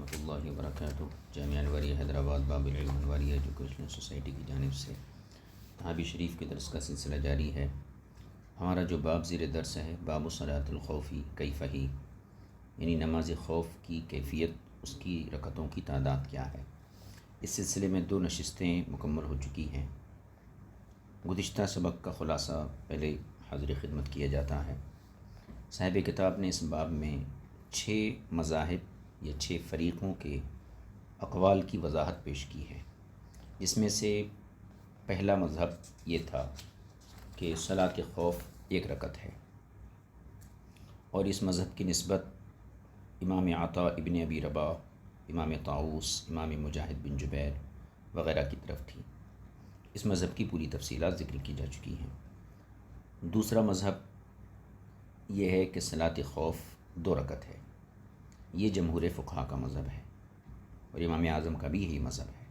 ورحمۃ اللہ وبرکاتہ۔ جامعہ انوریہ حیدرآباد باب العلم انوریہ ایجوکیشنل سوسائٹی کی جانب سے تحابی شریف کے درس کا سلسلہ جاری ہے۔ ہمارا جو باب زیر درس ہے باب صلاۃ الخوف کیف ہی، یعنی نماز خوف کی کیفیت، اس کی رکعتوں کی تعداد کیا ہے۔ اس سلسلے میں 2 نشستیں مکمل ہو چکی ہیں۔ گزشتہ سبق کا خلاصہ پہلے حاضر خدمت کیا جاتا ہے۔ صاحب کتاب نے اس باب میں 6 مذاہب یا 6 فریقوں کے اقوال کی وضاحت پیش کی ہے، جس میں سے پہلا مذہب یہ تھا کہ صلاۃ خوف 1 رکعت ہے، اور اس مذہب کی نسبت امام عطا ابن ابی رباح، امام طاؤوس، امام مجاہد بن جبیر وغیرہ کی طرف تھی۔ اس مذہب کی پوری تفصیلات ذکر کی جا چکی ہیں۔ دوسرا مذہب یہ ہے کہ صلاۃ خوف 2 رکعت ہے۔ یہ جمہور فقہا کا مذہب ہے اور امام اعظم کا بھی یہی مذہب ہے۔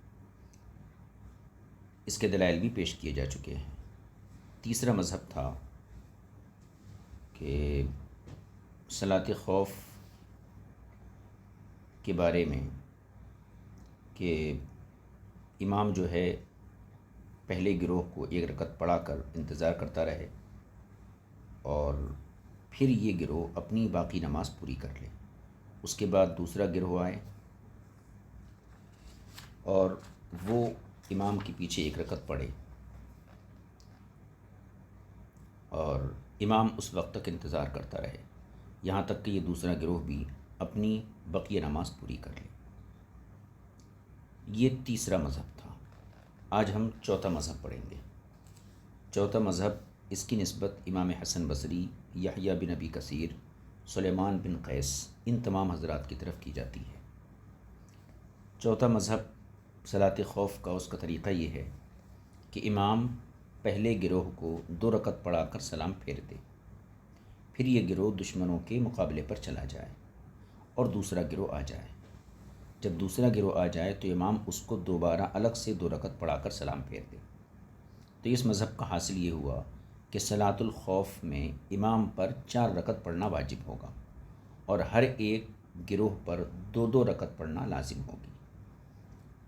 اس کے دلائل بھی پیش کیے جا چکے ہیں۔ تیسرا مذہب تھا کہ صلاۃ خوف کے بارے میں کہ امام جو ہے پہلے گروہ کو 1 رکعت پڑھا کر انتظار کرتا رہے اور پھر یہ گروہ اپنی باقی نماز پوری کر لے، اس کے بعد دوسرا گروہ آئے اور وہ امام کے پیچھے 1 رکعت پڑھے اور امام اس وقت تک انتظار کرتا رہے یہاں تک کہ یہ دوسرا گروہ بھی اپنی بقیہ نماز پوری کر لے۔ یہ تیسرا مذہب تھا۔ آج ہم چوتھا مذہب پڑھیں گے۔ چوتھا مذہب، اس کی نسبت امام حسن بصری، یحییٰ بن ابی کثیر، سلیمان بن قیس، ان تمام حضرات کی طرف کی جاتی ہے۔ چوتھا مذہب صلاۃ خوف کا اس کا طریقہ یہ ہے کہ امام پہلے گروہ کو 2 رکعت پڑھا کر سلام پھیر دے، پھر یہ گروہ دشمنوں کے مقابلے پر چلا جائے اور دوسرا گروہ آ جائے۔ جب دوسرا گروہ آ جائے تو امام اس کو دوبارہ الگ سے 2 رکعت پڑھا کر سلام پھیر دے۔ تو اس مذہب کا حاصل یہ ہوا کہ صلاۃ الخوف میں امام پر 4 رکعت پڑھنا واجب ہوگا اور ہر ایک گروہ پر 2 رکعت پڑھنا لازم ہوگی۔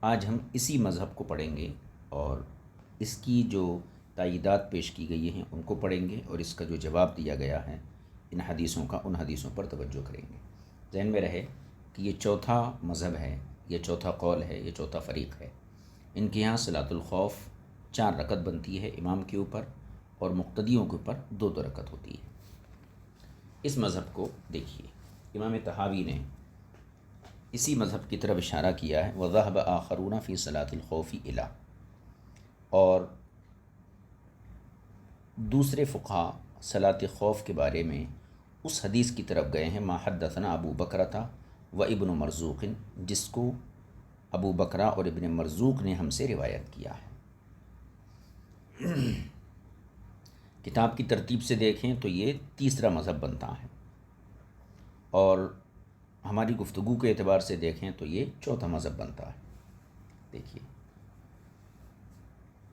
آج ہم اسی مذہب کو پڑھیں گے اور اس کی جو تائیدات پیش کی گئی ہیں ان کو پڑھیں گے، اور اس کا جو جواب دیا گیا ہے ان حدیثوں کا، ان حدیثوں پر توجہ کریں گے۔ ذہن میں رہے کہ یہ چوتھا مذہب ہے، یہ چوتھا قول ہے، یہ چوتھا فریق ہے۔ ان کے یہاں صلاۃ الخوف 4 رکعت بنتی ہے امام کے اوپر، اور مقتدیوں کے اوپر 2 رکعت ہوتی ہے۔ اس مذہب کو دیکھیے، امام طحاوی نے اسی مذہب کی طرف اشارہ کیا ہے، وَذَهَبَ آخَرُونَ فِي صَلَاةِ الْخَوْفِ إِلَىٰ، اور دوسرے فقہا صلاۃ خوف کے بارے میں اس حدیث کی طرف گئے ہیں، ما حدثنا ابو بکرۃ و ابن مرزوق، جس کو ابو بکرہ اور ابن مرزوق نے ہم سے روایت کیا ہے۔ کتاب کی ترتیب سے دیکھیں تو یہ تیسرا مذہب بنتا ہے، اور ہماری گفتگو کے اعتبار سے دیکھیں تو یہ چوتھا مذہب بنتا ہے۔ دیکھیے،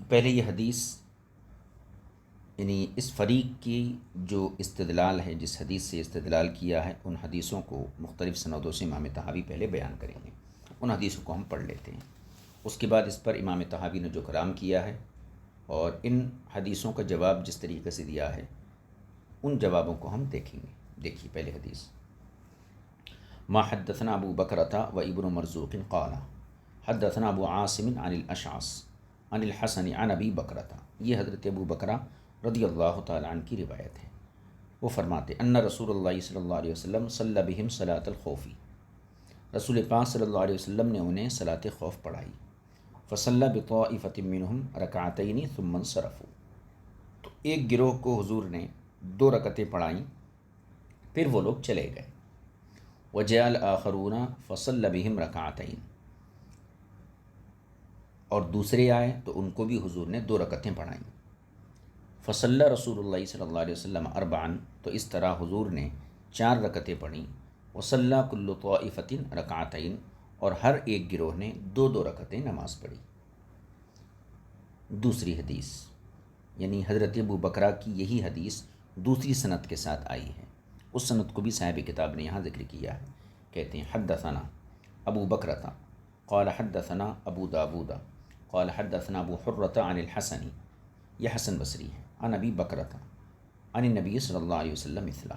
پہلے یہ حدیث، یعنی اس فریق کی جو استدلال ہے، جس حدیث سے استدلال کیا ہے، ان حدیثوں کو مختلف سندوں سے امام طحاوی پہلے بیان کریں گے۔ ان حدیثوں کو ہم پڑھ لیتے ہیں، اس کے بعد اس پر امام طحاوی نے جو کلام کیا ہے اور ان حدیثوں کا جواب جس طریقے سے دیا ہے، ان جوابوں کو ہم دیکھیں گے۔ دیکھیے پہلے حدیث، ما حدثنا ابو بکرۃ و ابن مرزوق قال حدثنا ابو عاصم عن الاشعث عن الحسن عن ابی بکرۃ، یہ حضرت ابو بکرہ رضی اللہ تعالیٰ عنہ کی روایت ہے۔ وہ فرماتے ان رسول اللہ صلی اللہ علیہ وسلم صلی بہم صلاۃ الخوف، رسول پاک صلی اللہ علیہ وسلم نے انہیں صلاۃ خوف پڑھائی، فصلی بطائفۃ منہم رکعتین ثم انصرفوا، تو ایک گروہ کو حضور نے 2 رکعتیں پڑھائیں، پھر وہ لوگ چلے گئے۔ وجاء الآخرون فصلی بہم رکعتین، اور دوسرے آئے تو ان کو بھی حضور نے 2 رکعتیں پڑھائیں۔ فصلی رسول اللہ صلی اللہ علیہ وسلم 4، تو اس طرح حضور نے 4 رکعتیں پڑھیں۔ وصلی کل طائفۃ رکعتین، اور ہر ایک گروہ نے 2 رکعتیں نماز پڑھی۔ دوسری حدیث، یعنی حضرت ابو بکرہ کی یہی حدیث دوسری سند کے ساتھ آئی ہے، اس سند کو بھی صاحب کتاب نے یہاں ذکر کیا ہے۔ کہتے ہیں حدثنا ابو بکرۃ قال حدثنا ابو داود قال حدثنا ابو حرۃ عن الحسن، یہ حسن بصری ہے، عن ابی بکرۃ عن النبی صلی اللہ علیہ وسلم مثلہ۔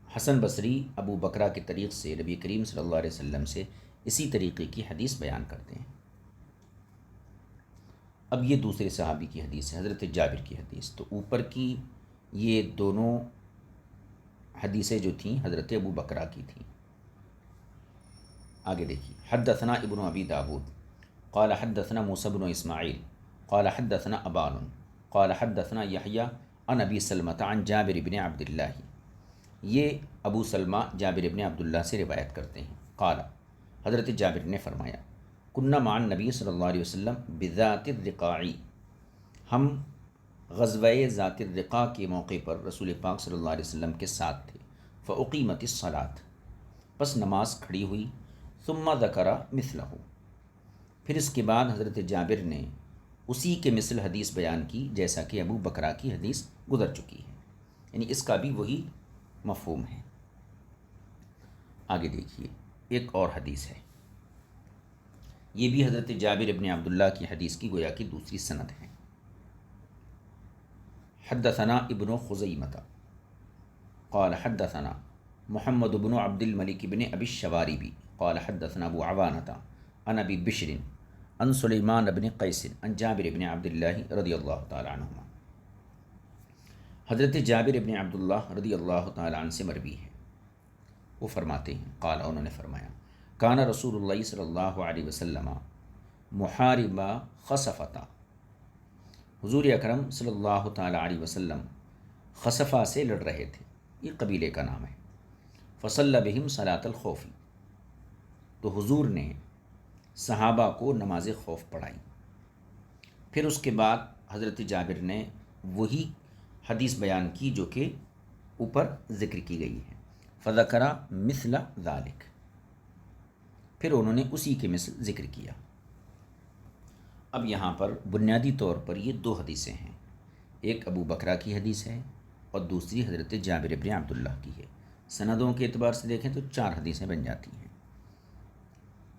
حسن بصری ابو بکرہ کے طریق سے نبی کریم صلی اللہ علیہ وسلم سے اسی طریقے کی حدیث بیان کرتے ہیں۔ اب یہ دوسرے صحابی کی حدیث ہے، حضرت جابر کی حدیث۔ تو اوپر کی یہ دونوں حدیثیں جو تھیں حضرت ابو بکرہ کی تھیں۔ آگے دیکھیے، حدثنا ابن ابی داود قال حدثنا موسیٰ بن اسماعیل قال حدثنا ابان قال حدثنا یحییٰ عن ابی سلمۃ عن جابر بن عبد اللہ، یہ ابو سلمہ جابر بن عبداللہ سے روایت کرتے ہیں۔ قال، حضرت جابر نے فرمایا، کننا مع النبی صلی اللہ علیہ وسلم بذات الرقاع، ہم غزوہ ذات الرقاع کے موقع پر رسول پاک صلی اللہ علیہ وسلم کے ساتھ تھے۔ فاقیمت الصلاۃ، پس نماز کھڑی ہوئی۔ ثم ذکر مثلہ، پھر اس کے بعد حضرت جابر نے اسی کے مثل حدیث بیان کی جیسا کہ ابو بکرہ کی حدیث گزر چکی ہے، یعنی اس کا بھی وہی مفہوم ہے۔ آگے دیکھیے، ایک اور حدیث ہے، یہ بھی حضرت جابر ابن عبداللہ کی حدیث کی گویا کی دوسری سند ہے۔ حدثنا ابن خزیمۃ قال حدثنا محمد بن عبد الملک بن ابی الشواربی قال حدثنا ابو عوانۃ عن ابی بشر عن سلیمان بن قیس عن جابر بن عبد اللہ رضی اللہ تعالی عنہما، حضرت جابر بن عبداللہ رضی اللہ تعالی عنہ سے مروی ہے، وہ فرماتے ہیں، قال، انہوں نے فرمایا، کان رسول اللہ صلی اللہ علیہ وسلم محاربہ خصفۃ، حضور اکرم صلی اللہ تعالی علیہ وسلم خصفہ سے لڑ رہے تھے، یہ قبیلے کا نام ہے۔ فصلی بہم صلاۃ الخوف، تو حضور نے صحابہ کو نماز خوف پڑھائی۔ پھر اس کے بعد حضرت جابر نے وہی حدیث بیان کی جو کہ اوپر ذکر کی گئی ہے۔ فذکر مثل ذالک، پھر انہوں نے اسی کے مثل ذکر کیا۔ اب یہاں پر بنیادی طور پر یہ دو حدیثیں ہیں، ایک ابو بکرہ کی حدیث ہے اور دوسری حضرت جابر بن عبداللہ کی ہے۔ سندوں کے اعتبار سے دیکھیں تو 4 حدیثیں بن جاتی ہیں۔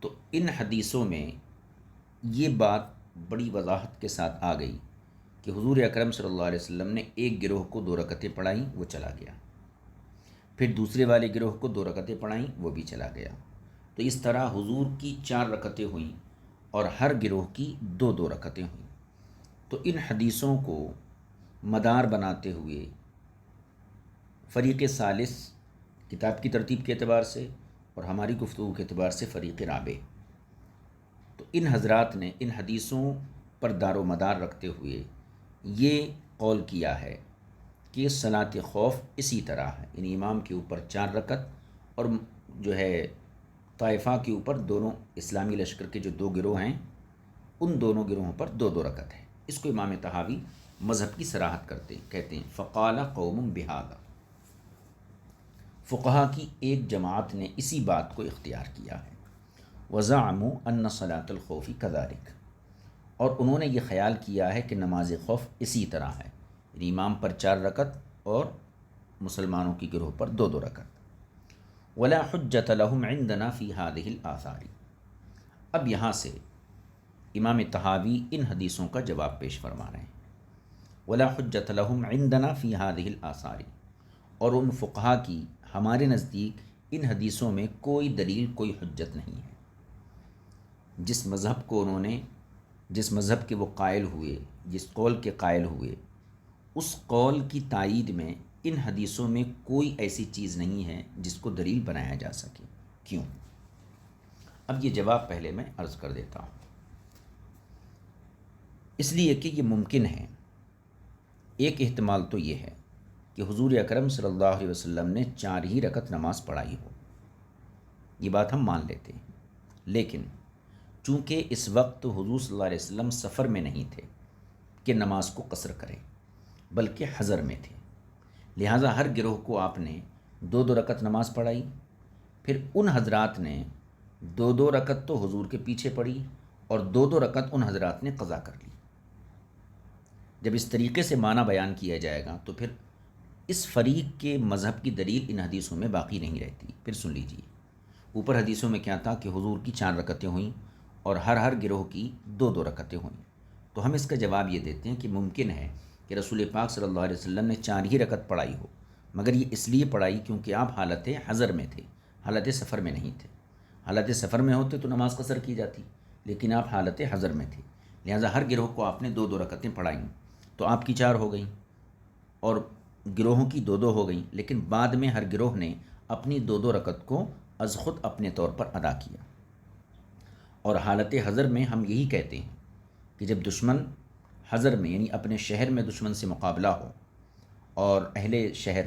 تو ان حدیثوں میں یہ بات بڑی وضاحت کے ساتھ آ گئی کہ حضور اکرم صلی اللہ علیہ وسلم نے ایک گروہ کو 2 رکعتیں پڑھائیں، وہ چلا گیا، پھر دوسرے والے گروہ کو 2 رکعتیں پڑھائیں، وہ بھی چلا گیا۔ تو اس طرح حضور کی 4 رکعتیں ہوئیں اور ہر گروہ کی 2 رکعتیں ہوئیں۔ تو ان حدیثوں کو مدار بناتے ہوئے فریق ثالث کتاب کی ترتیب کے اعتبار سے اور ہماری گفتگو کے اعتبار سے فریق رابع، تو ان حضرات نے ان حدیثوں پر دار و مدار رکھتے ہوئے یہ قول کیا ہے کہ صلاۃ خوف اسی طرح ہے، یعنی امام کے اوپر 4 رکعت اور جو ہے طائفہ کے اوپر دونوں اسلامی لشکر کے جو 2 گروہ ہیں ان دونوں گروہوں پر 2 رکعت ہے۔ اس کو امام طحاوی مذہب کی صراحت کہتے ہیں۔ فقال قوم بہذا، فقہا کی ایک جماعت نے اسی بات کو اختیار کیا ہے۔ وزعموا ان صلاۃ الخوف کذالک، اور انہوں نے یہ خیال کیا ہے کہ نماز خوف اسی طرح ہے، یعنی امام پر 4 رکعت اور مسلمانوں کی گروہ پر 2 رکعت۔ ولا حجۃ لهم عندنا فی هذه الآثار، اب یہاں سے امام طحاوی ان حدیثوں کا جواب پیش فرما رہے ہیں۔ ولا حجۃ لهم عندنا فی هذه الآثار، اور ان فقہا کی ہمارے نزدیک ان حدیثوں میں کوئی دلیل، کوئی حجت نہیں ہے۔ جس مذہب کو انہوں نے، جس مذہب کے وہ قائل ہوئے، جس قول کے قائل ہوئے، اس قول کی تائید میں ان حدیثوں میں کوئی ایسی چیز نہیں ہے جس کو دلیل بنایا جا سکے۔ کیوں؟ اب یہ جواب پہلے میں عرض کر دیتا ہوں۔ اس لیے کہ یہ ممکن ہے، ایک احتمال تو یہ ہے کہ حضور اکرم صلی اللہ علیہ وسلم نے 4 ہی رکعت نماز پڑھائی ہو، یہ بات ہم مان لیتے ہیں، لیکن چونکہ اس وقت حضور صلی اللہ علیہ وسلم سفر میں نہیں تھے کہ نماز کو قصر کریں، بلکہ حضر میں تھے، لہٰذا ہر گروہ کو آپ نے 2 رکعت نماز پڑھائی۔ پھر ان حضرات نے 2 رکعت تو حضور کے پیچھے پڑھی اور 2 رکعت ان حضرات نے قضا کر لی۔ جب اس طریقے سے معنی بیان کیا جائے گا تو پھر اس فریق کے مذہب کی دلیل ان حدیثوں میں باقی نہیں رہتی۔ پھر سن لیجیے، اوپر حدیثوں میں کیا تھا کہ حضور کی 4 رکعتیں ہوئیں اور ہر گروہ کی 2 رکعتیں ہوئیں. تو ہم اس کا جواب یہ دیتے ہیں کہ ممکن ہے کہ رسول پاک صلی اللہ علیہ وسلم نے 4 ہی رکعت پڑھائی ہو، مگر یہ اس لیے پڑھائی کیونکہ آپ حالت حضر میں تھے، حالت سفر میں نہیں تھے. حالت سفر میں ہوتے تو نماز قصر کی جاتی، لیکن آپ حالت حضر میں تھے، لہٰذا ہر گروہ کو آپ نے 2 رکعتیں پڑھائیں. تو آپ کی 4 ہو گئیں اور گروہوں کی 2 ہو گئیں، لیکن بعد میں ہر گروہ نے اپنی 2 رکعت کو از خود اپنے طور پر ادا کیا. اور حالت حضر میں ہم یہی کہتے ہیں کہ جب دشمن حضر میں یعنی اپنے شہر میں دشمن سے مقابلہ ہو اور اہل شہر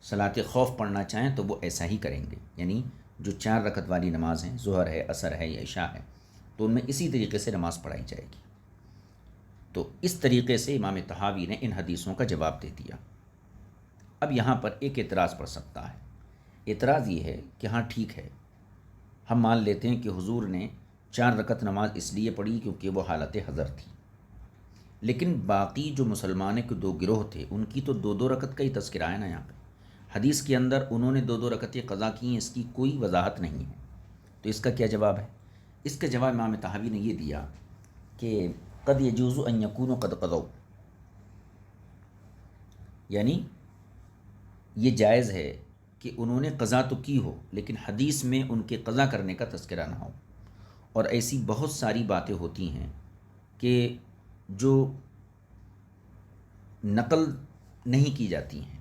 صلاۃ خوف پڑھنا چاہیں تو وہ ایسا ہی کریں گے، یعنی جو 4 رکعت والی نماز ہیں، ظہر ہے، عصر ہے یا عشاء ہے، تو ان میں اسی طریقے سے نماز پڑھائی جائے گی. تو اس طریقے سے امام طحاوی نے ان حدیثوں کا جواب دے دیا. اب یہاں پر ایک اعتراض پڑ سکتا ہے. اعتراض یہ ہے کہ ہاں ٹھیک ہے، ہم مان لیتے ہیں کہ حضور نے 4 رکعت نماز اس لیے پڑھی کیونکہ وہ حالت حضر تھی، لیکن باقی جو مسلمانوں کے 2 گروہ تھے ان کی تو 2 رکعت کا ہی تذکرہ ہے نا. یہاں پہ حدیث کے اندر انہوں نے 2 رکعتیں قضا کی ہیں، اس کی کوئی وضاحت نہیں ہے. تو اس کا کیا جواب ہے؟ اس کا جواب امام طحاوی نے یہ دیا کہ قد یجوز ان یکونوا قد قضوا، یعنی یہ جائز ہے کہ انہوں نے قضا تو کی ہو لیکن حدیث میں ان کے قضا کرنے کا تذکرہ نہ ہو. اور ایسی بہت ساری باتیں ہوتی ہیں کہ جو نقل نہیں کی جاتی ہیں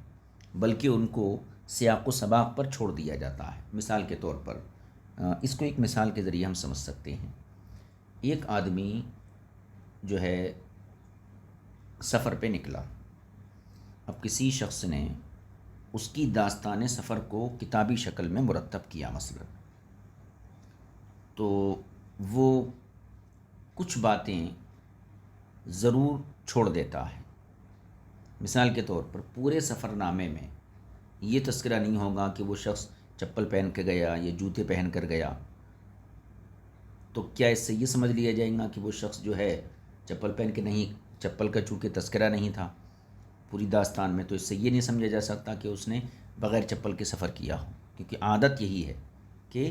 بلکہ ان کو سیاق و سباق پر چھوڑ دیا جاتا ہے. مثال کے طور پر اس کو ایک مثال کے ذریعے ہم سمجھ سکتے ہیں. ایک آدمی جو ہے سفر پہ نکلا، اب کسی شخص نے اس کی داستان سفر کو کتابی شکل میں مرتب کیا مثلا، تو وہ کچھ باتیں ضرور چھوڑ دیتا ہے. مثال کے طور پر پورے سفر نامے میں یہ تذکرہ نہیں ہوگا کہ وہ شخص چپل پہن کے گیا یا جوتے پہن کر گیا. تو کیا اس سے یہ سمجھ لیا جائے گا کہ وہ شخص جو ہے چپل پہن کے نہیں، چپل کا چونکہ تذکرہ نہیں تھا پوری داستان میں، تو اس سے یہ نہیں سمجھا جا سکتا کہ اس نے بغیر چپل کے سفر کیا ہو، کیونکہ عادت یہی ہے کہ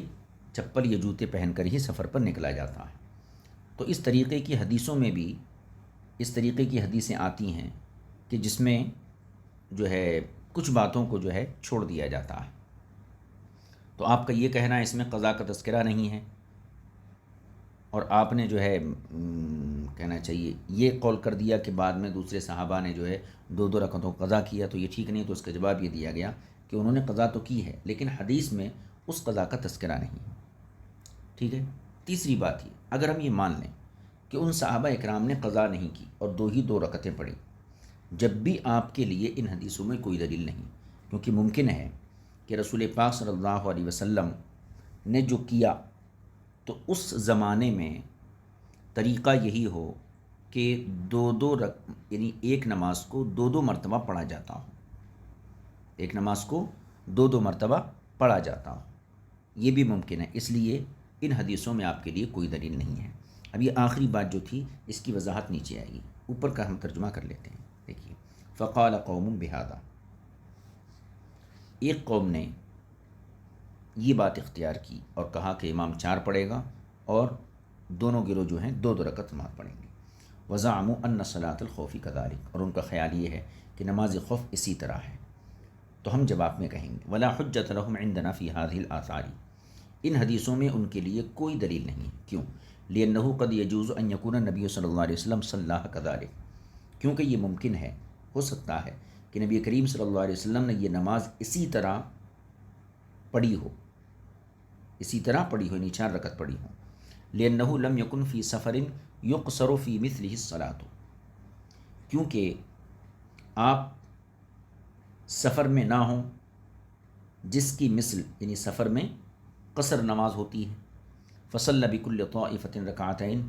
چپل یا جوتے پہن کر ہی سفر پر نکلا جاتا ہے. تو اس طریقے کی حدیثوں میں بھی اس طریقے کی حدیثیں آتی ہیں کہ جس میں جو ہے کچھ باتوں کو جو ہے چھوڑ دیا جاتا ہے. تو آپ کا یہ کہنا ہے اس میں قضا کا تذکرہ نہیں ہے، اور آپ نے جو ہے کہنا چاہیے یہ قول کر دیا کہ بعد میں دوسرے صحابہ نے جو ہے 2 رکعتوں کو قضا کیا، تو یہ ٹھیک نہیں. تو اس کا جواب یہ دیا گیا کہ انہوں نے قضا تو کی ہے لیکن حدیث میں اس قضا کا تذکرہ نہیں ہے. ٹھیک ہے. تیسری بات یہ، اگر ہم یہ مان لیں کہ ان صحابہ اکرام نے قضا نہیں کی اور 2 رکعتیں پڑھی، جب بھی آپ کے لیے ان حدیثوں میں کوئی دلیل نہیں، کیونکہ ممکن ہے کہ رسول پاک صلی اللہ علیہ وسلم نے جو کیا تو اس زمانے میں طریقہ یہی ہو کہ یعنی ایک نماز کو 2 مرتبہ پڑھا جاتا ہو، ایک نماز کو 2 مرتبہ پڑھا جاتا ہو. یہ بھی ممکن ہے، اس لیے ان حدیثوں میں آپ کے لیے کوئی دلیل نہیں ہے. اب یہ آخری بات جو تھی اس کی وضاحت نیچے آئے گی، اوپر کا ہم ترجمہ کر لیتے ہیں. دیکھیے، فقال قوم بہذا، ایک قوم نے یہ بات اختیار کی اور کہا کہ امام 4 پڑھے گا اور دونوں گروہ جو ہیں 2 رکعت نماز پڑھیں گے. وزعموا ان صلاۃ الخوف کذلک، اور ان کا خیال یہ ہے کہ نماز خوف اسی طرح ہے. تو ہم جواب میں کہیں گے ولا حجۃ لهم عندنا فی هذه الاثار، ان حدیثوں میں ان کے لیے کوئی دلیل نہیں. کیوں؟ لأنه قد يجوز ان يكون النبي صلی اللہ علیہ وسلم صلاها كذلك، کیونکہ یہ ممکن ہے، ہو سکتا ہے کہ نبی کریم صلی اللہ علیہ وسلم نے یہ نماز اسی طرح پڑھی ہو، اسی طرح پڑھی ہو، یعنی 4 رکعت پڑھی ہو. لأنه لم يكن في سفر يقصر في مثله الصلاة، کیونکہ آپ سفر میں نہ ہوں جس کی مثل یعنی سفر میں قصر نماز ہوتی ہے. فصلى بكل طائفة ركعتين،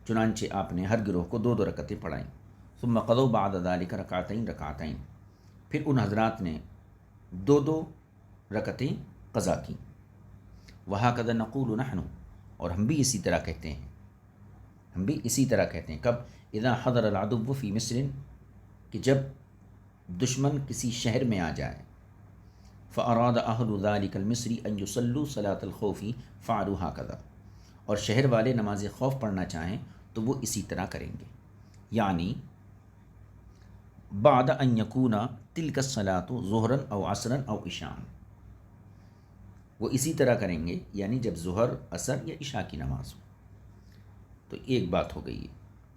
چنانچہ آپ نے ہر گروہ کو 2 رکعتیں پڑھائیں. ثم قضوا بعد ذلك ركعتين ركعتين، پھر ان حضرات نے 2 رکعتیں قضا کیں. وهكذا نقول نحن، اور ہم بھی اسی طرح کہتے ہیں، ہم بھی اسی طرح کہتے ہیں. کب؟ اذا حضر العدو في مصر، کہ جب دشمن کسی شہر میں آ جائے. فأراد أهل ذلك المصری أن يصلوا صلاة الخوف فعلوا هكذا، اور شہر والے نماز خوف پڑھنا چاہیں تو وہ اسی طرح کریں گے، یعنی بعد ان یکون تلک الصلاۃ ظہرا او عصرا او عشاء، وہ اسی طرح کریں گے یعنی جب ظہر، عصر یا عشاء کی نماز ہو۔ تو ایک بات ہو گئی ہے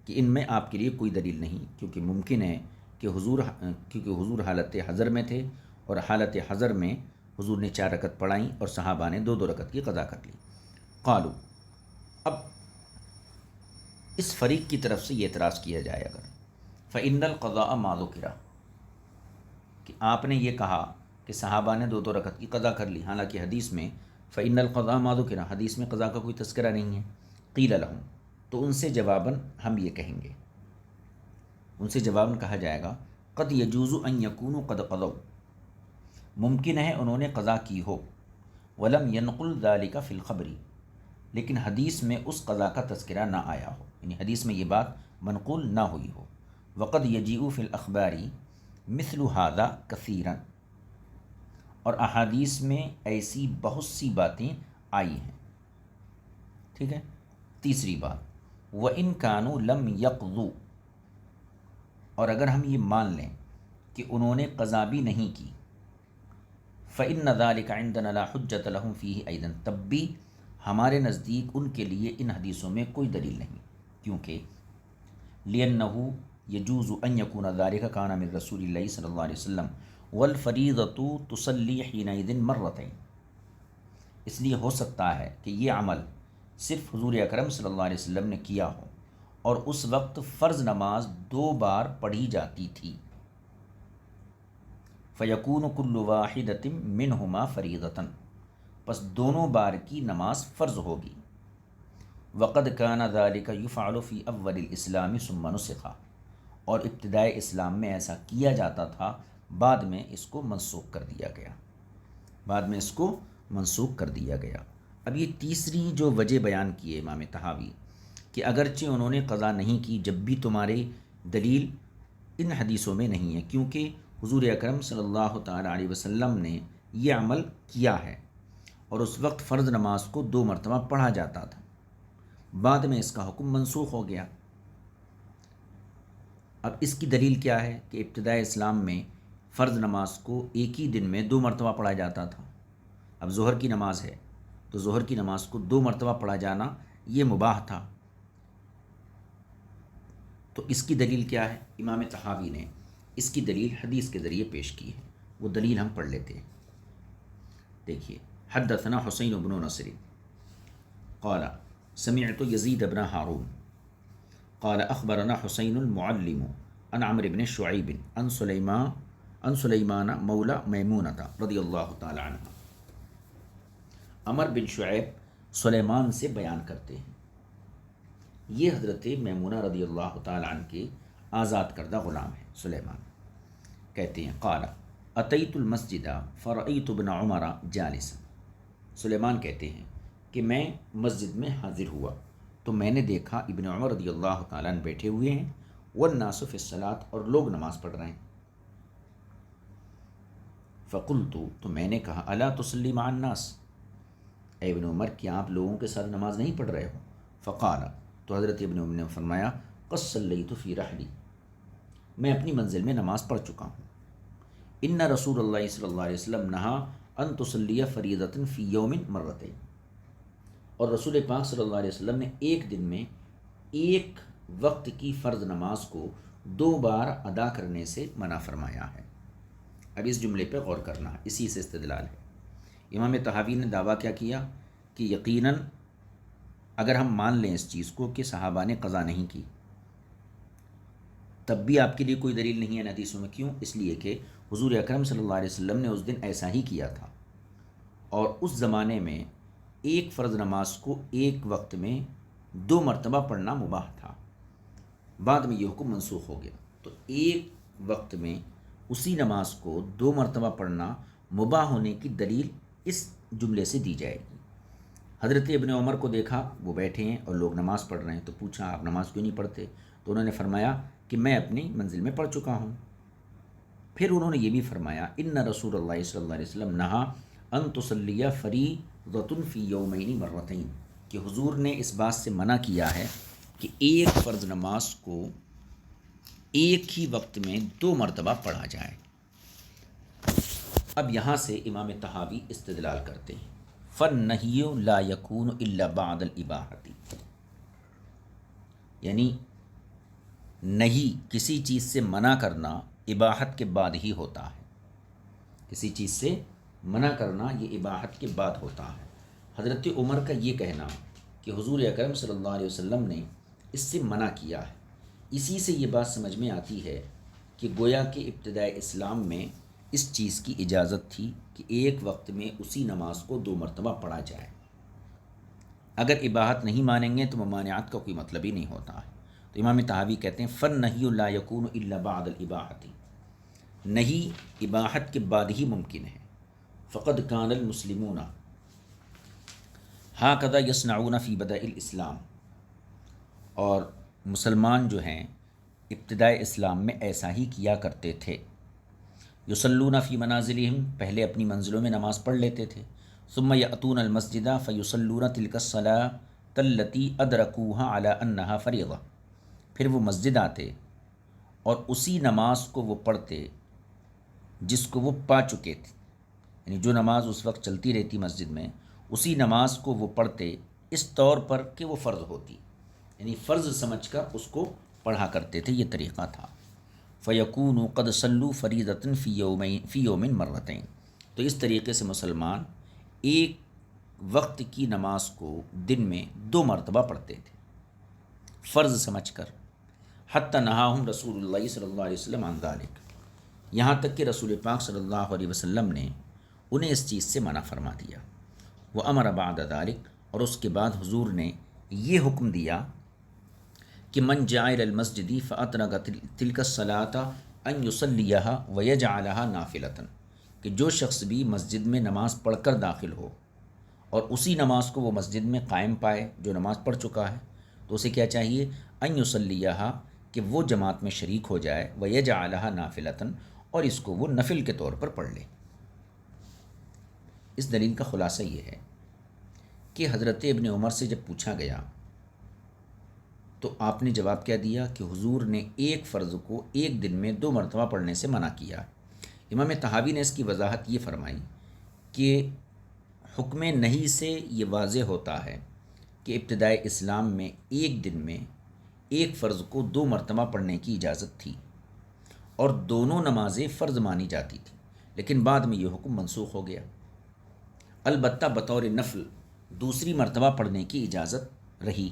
کہ ان میں آپ کے لیے کوئی دلیل نہیں، کیونکہ ممکن ہے کہ حضور حالت حضر میں تھے، اور حالت حضر میں حضور نے 4 رکعت پڑھائیں اور صحابہ نے 2 رکعت کی قضا کر لی۔ قالو، اب اس فریق کی طرف سے یہ اعتراض کیا جائے اگر فإن القضاء ما ذکر، کہ آپ نے یہ کہا کہ صحابہ نے 2 رکعت کی قضا کر لی، حالانکہ حدیث میں فإن القضاء ما ذکر، حدیث میں قضا کا کوئی تذکرہ نہیں ہے۔ قیل لہم، تو ان سے جواباً ہم یہ کہیں گے، ان سے جواباً کہا جائے گا قد یجوز ان یکونوا قد قضوا، ممکن ہے انہوں نے قضا کی ہو، ولم ینقل ذلک فی الخبر، لیکن حدیث میں اس قضا کا تذکرہ نہ آیا ہو، یعنی حدیث میں یہ بات منقول نہ ہوئی ہو۔ وقد یجیء فی الاخبار مثل ھذا کثیرا، اور احادیث میں ایسی بہت سی باتیں آئی ہیں۔ ٹھیک ہے، تیسری بات وَإِن كَانُوا لَمْ يَقْضُوا، اور اگر ہم یہ مان لیں کہ انہوں نے قضا بھی نہیں کی، فَإِنَّ ذَلِكَ عِندَنَا لَا حُجَّةَ لَهُمْ فِيهِ أَيْضًا، تب بھی ہمارے نزدیک ان کے لیے ان حدیثوں میں کوئی دلیل نہیں، کیونکہ لِأَنَّهُ يَجُوزُ أَن يَكُونَ ذَلِكَ كَانَ مِن رسول اللہ صلی اللہ علیہ وسلم وَالْفَرِيضَةُ تُصَلِّي حِينَئِذٍ مَرَّتَيْن، اس لیے ہو سکتا ہے کہ یہ عمل صرف حضور اکرم صلی اللہ علیہ وسلم نے کیا ہو، اور اس وقت فرض نماز 2 بار پڑھی جاتی تھی، فَيَكُونُ كُلُّ وَاحِدَةٍ مِّنْهُمَا فَرِيضَةً، پس دونوں بار کی نماز فرض ہوگی۔ وَقَدْ كَانَ ذَلِكَ يُفْعَلُ فِي أَوَّلِ الْإِسْلَامِ ثُمَّ نُسِخَ، اور ابتدائے اسلام میں ایسا کیا جاتا تھا، بعد میں اس کو منسوخ کر دیا گیا، بعد میں اس کو منسوخ کر دیا گیا۔ اب یہ تیسری جو وجہ بیان کی ہے امام طحاوی کہ اگرچہ انہوں نے قضا نہیں کی، جب بھی تمہاری دلیل ان حدیثوں میں نہیں ہے، کیونکہ حضور اکرم صلی اللہ تعالیٰ علیہ وسلم نے یہ عمل کیا ہے، اور اس وقت فرض نماز کو 2 مرتبہ پڑھا جاتا تھا، بعد میں اس کا حکم منسوخ ہو گیا۔ اب اس کی دلیل کیا ہے کہ ابتدائے اسلام میں فرض نماز کو ایک ہی دن میں 2 مرتبہ پڑھا جاتا تھا۔ اب ظہر کی نماز ہے تو ظہر کی نماز کو 2 مرتبہ پڑھا جانا یہ مباح تھا، تو اس کی دلیل کیا ہے؟ امام طحاوی نے اس کی دلیل حدیث کے ذریعے پیش کی ہے، وہ دلیل ہم پڑھ لیتے ہیں۔ دیکھیے، حدثنا حسین بن نصر قال سمعت یزید بن ہارون قال اخبرنا حسین المعلم عن عمرو بن شعیب عن سلیمان مولا میمونۃ رضی اللہ تعالی عنہ۔ عمر بن شعیب سلیمان سے بیان کرتے ہیں، یہ حضرت میمونہ رضی اللہ تعالی عنہ کے آزاد کردہ غلام ہیں۔ سلیمان کہتے ہیں قال اتیت المسجد فرأیت ابن عمر جالسا، سلیمان کہتے ہیں کہ میں مسجد میں حاضر ہوا تو میں نے دیکھا ابن عمر رضی اللہ تعالیٰ عنہ بیٹھے ہوئے ہیں، والناس فی الصلاۃ، اور لوگ نماز پڑھ رہے ہیں۔ فقلت، تو میں نے کہا الا تصلی مع الناس، اے ابن عمر کیا آپ لوگوں کے ساتھ نماز نہیں پڑھ رہے ہو؟ فقال، تو حضرت ابن عمر نے فرمایا قد صلیت فی رحلی، میں اپنی منزل میں نماز پڑھ چکا ہوں۔ ان رسول اللہ صلی اللہ علیہ وسلم نہا ان تصلی فریضۃ فی یوم مرتین، اور رسول پاک صلی اللہ علیہ وسلم نے ایک دن میں ایک وقت کی فرض نماز کو 2 بار ادا کرنے سے منع فرمایا ہے۔ اب اس جملے پہ غور کرنا ہے، اسی سے استدلال ہے۔ امام طحاوی نے دعویٰ کیا کیا کہ یقیناً اگر ہم مان لیں اس چیز کو کہ صحابہ نے قضا نہیں کی، تب بھی آپ کے لیے کوئی دلیل نہیں ہے حدیثوں میں۔ کیوں؟ اس لیے کہ حضور اکرم صلی اللہ علیہ وسلم نے اس دن ایسا ہی کیا تھا، اور اس زمانے میں ایک فرض نماز کو ایک وقت میں 2 مرتبہ پڑھنا مباح تھا، بعد میں یہ حکم منسوخ ہو گیا، تو ایک وقت میں اسی نماز کو 2 مرتبہ پڑھنا مباح ہونے کی دلیل اس جملے سے دی جائے گی۔ حضرت ابن عمر کو دیکھا وہ بیٹھے ہیں اور لوگ نماز پڑھ رہے ہیں، تو پوچھا آپ نماز کیوں نہیں پڑھتے؟ تو انہوں نے فرمایا کہ میں اپنی منزل میں پڑھ چکا ہوں۔ پھر انہوں نے یہ بھی فرمایا ان رسول اللہ صلی اللہ علیہ وسلم نہا ان تصلی فریضۃ فی یومین مرتین، کہ حضور نے اس بات سے منع کیا ہے کہ ایک فرض نماز کو ایک ہی وقت میں 2 مرتبہ پڑھا جائے۔ اب یہاں سے امام طحاوی استدلال کرتے ہیں، فالنہی لا یکون الا بعد الاباحۃ، یعنی نہیں کسی چیز سے منع کرنا اباحت کے بعد ہی ہوتا ہے، کسی چیز سے منع کرنا یہ اباحت کے بعد ہوتا ہے۔ حضرت عمر کا یہ کہنا کہ حضور اکرم صلی اللہ علیہ وسلم نے اس سے منع کیا ہے، اسی سے یہ بات سمجھ میں آتی ہے کہ گویا کہ ابتدائے اسلام میں اس چیز کی اجازت تھی کہ ایک وقت میں اسی نماز کو 2 مرتبہ پڑھا جائے۔ اگر اباحت نہیں مانیں گے تو ممانعت کا کوئی مطلب ہی نہیں ہوتا ہے۔ تو امام طحاوی کہتے ہیں فالنہی لا یکون الا بعد الاباحۃ، نہیں اباحت کے بعد ہی ممکن ہے۔ فقد کان المسلمون ہاکذا یصنعون فی بدء الاسلام، اور مسلمان جو ہیں ابتدائے اسلام میں ایسا ہی کیا کرتے تھے۔ یصلون فی منازلہم، پہلے اپنی منزلوں میں نماز پڑھ لیتے تھے، ثم یأتون المسجد فیصلون تلک الصلاۃ التی ادرکوها علی انہا فریضہ، پھر وہ مسجد آتے اور اسی نماز کو وہ پڑھتے جس کو وہ پا چکے تھے، یعنی جو نماز اس وقت چلتی رہتی مسجد میں اسی نماز کو وہ پڑھتے اس طور پر کہ وہ فرض ہوتی، یعنی فرض سمجھ کر اس کو پڑھا کرتے تھے، یہ طریقہ تھا۔ فَيَكُونُ قَدْ صَلُّوا فَرِيضَةً فِي يَوْمٍ مَرَّتَيْن، تو اس طریقے سے مسلمان ایک وقت کی نماز کو دن میں 2 مرتبہ پڑھتے تھے فرض سمجھ کر۔ حتی نہاہم رسول اللہ صلی اللہ علیہ وسلم عن ذلک، یہاں تک کہ رسول پاک صلی اللہ علیہ وسلم نے انہیں اس چیز سے منع فرما دیا۔ وَأَمَرَ بَعْدَ ذَلِكَ، اور اس کے بعد حضور نے یہ حکم دیا کہ من جاء إلى المسجد فأدرك تلك الصلاة أن يصليها ويجعلها نافلة، کہ جو شخص بھی مسجد میں نماز پڑھ کر داخل ہو اور اسی نماز کو وہ مسجد میں قائم پائے جو نماز پڑھ چکا ہے، تو اسے کیا چاہیے؟ أن يصليها، کہ وہ جماعت میں شریک ہو جائے، ويجعلها نافلة، اور اس کو وہ نفل کے طور پر پڑھ لے۔ اس دلیل کا خلاصہ یہ ہے کہ حضرت ابن عمر سے جب پوچھا گیا تو آپ نے جواب کیا دیا کہ حضور نے ایک فرض کو ایک دن میں 2 مرتبہ پڑھنے سے منع کیا۔ امام طحاوی نے اس کی وضاحت یہ فرمائی کہ حکم نہیں سے یہ واضح ہوتا ہے کہ ابتدائے اسلام میں ایک دن میں ایک فرض کو 2 مرتبہ پڑھنے کی اجازت تھی اور دونوں نمازیں فرض مانی جاتی تھیں، لیکن بعد میں یہ حکم منسوخ ہو گیا۔ البتہ بطور نفل دوسری مرتبہ پڑھنے کی اجازت رہی،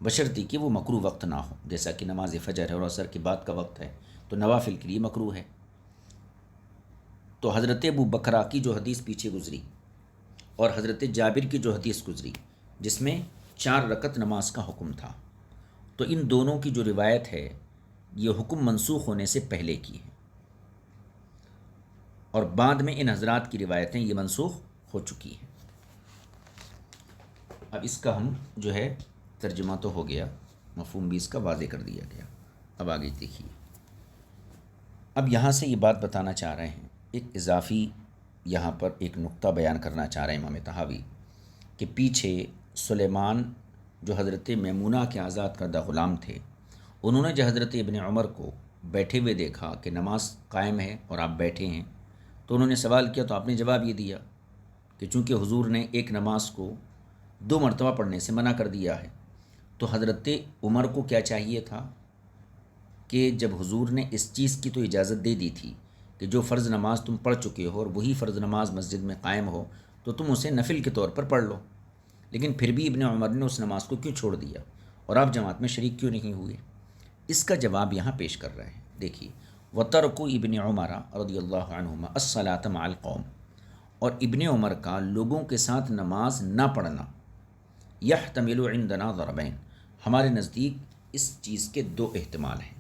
بشرطی کہ وہ مکروہ وقت نہ ہو، جیسا کہ نماز فجر ہے اور عصر کے بعد کا وقت ہے تو نوافل کے لیے مکروہ ہے۔ تو حضرت ابو بکرہ کی جو حدیث پیچھے گزری اور حضرت جابر کی جو حدیث گزری جس میں 4 رکعت نماز کا حکم تھا، تو ان دونوں کی جو روایت ہے یہ حکم منسوخ ہونے سے پہلے کی ہے، اور بعد میں ان حضرات کی روایتیں یہ منسوخ ہو چکی ہیں۔ اب اس کا ہم جو ہے ترجمہ تو ہو گیا، مفہوم بھی اس کا واضح کر دیا گیا۔ اب آگے دیکھیے، اب یہاں سے یہ بات بتانا چاہ رہے ہیں، ایک اضافی یہاں پر ایک نقطہ بیان کرنا چاہ رہے ہیں امام طحاوی کہ پیچھے سلیمان جو حضرت میمونہ کے آزاد کردہ غلام تھے، انہوں نے جو حضرت ابن عمر کو بیٹھے ہوئے دیکھا کہ نماز قائم ہے اور آپ بیٹھے ہیں، تو انہوں نے سوال کیا، تو آپ نے جواب یہ دیا کہ چونکہ حضور نے ایک نماز کو 2 مرتبہ پڑھنے سے منع کر دیا ہے، تو حضرت عمر کو کیا چاہیے تھا کہ جب حضور نے اس چیز کی تو اجازت دے دی تھی کہ جو فرض نماز تم پڑھ چکے ہو اور وہی فرض نماز مسجد میں قائم ہو تو تم اسے نفل کے طور پر پڑھ لو، لیکن پھر بھی ابن عمر نے اس نماز کو کیوں چھوڑ دیا اور آپ جماعت میں شریک کیوں نہیں ہوئے؟ اس کا جواب یہاں پیش کر رہے ہیں، دیکھیے، وَتَرْكُ ابن عمر رضی اللہ عنہما الصلاۃ مع القوم، اور ابن عمر کا لوگوں کے ساتھ نماز نہ پڑھنا، یحتمل عندنا ضربین، ہمارے نزدیک اس چیز کے 2 احتمال ہیں،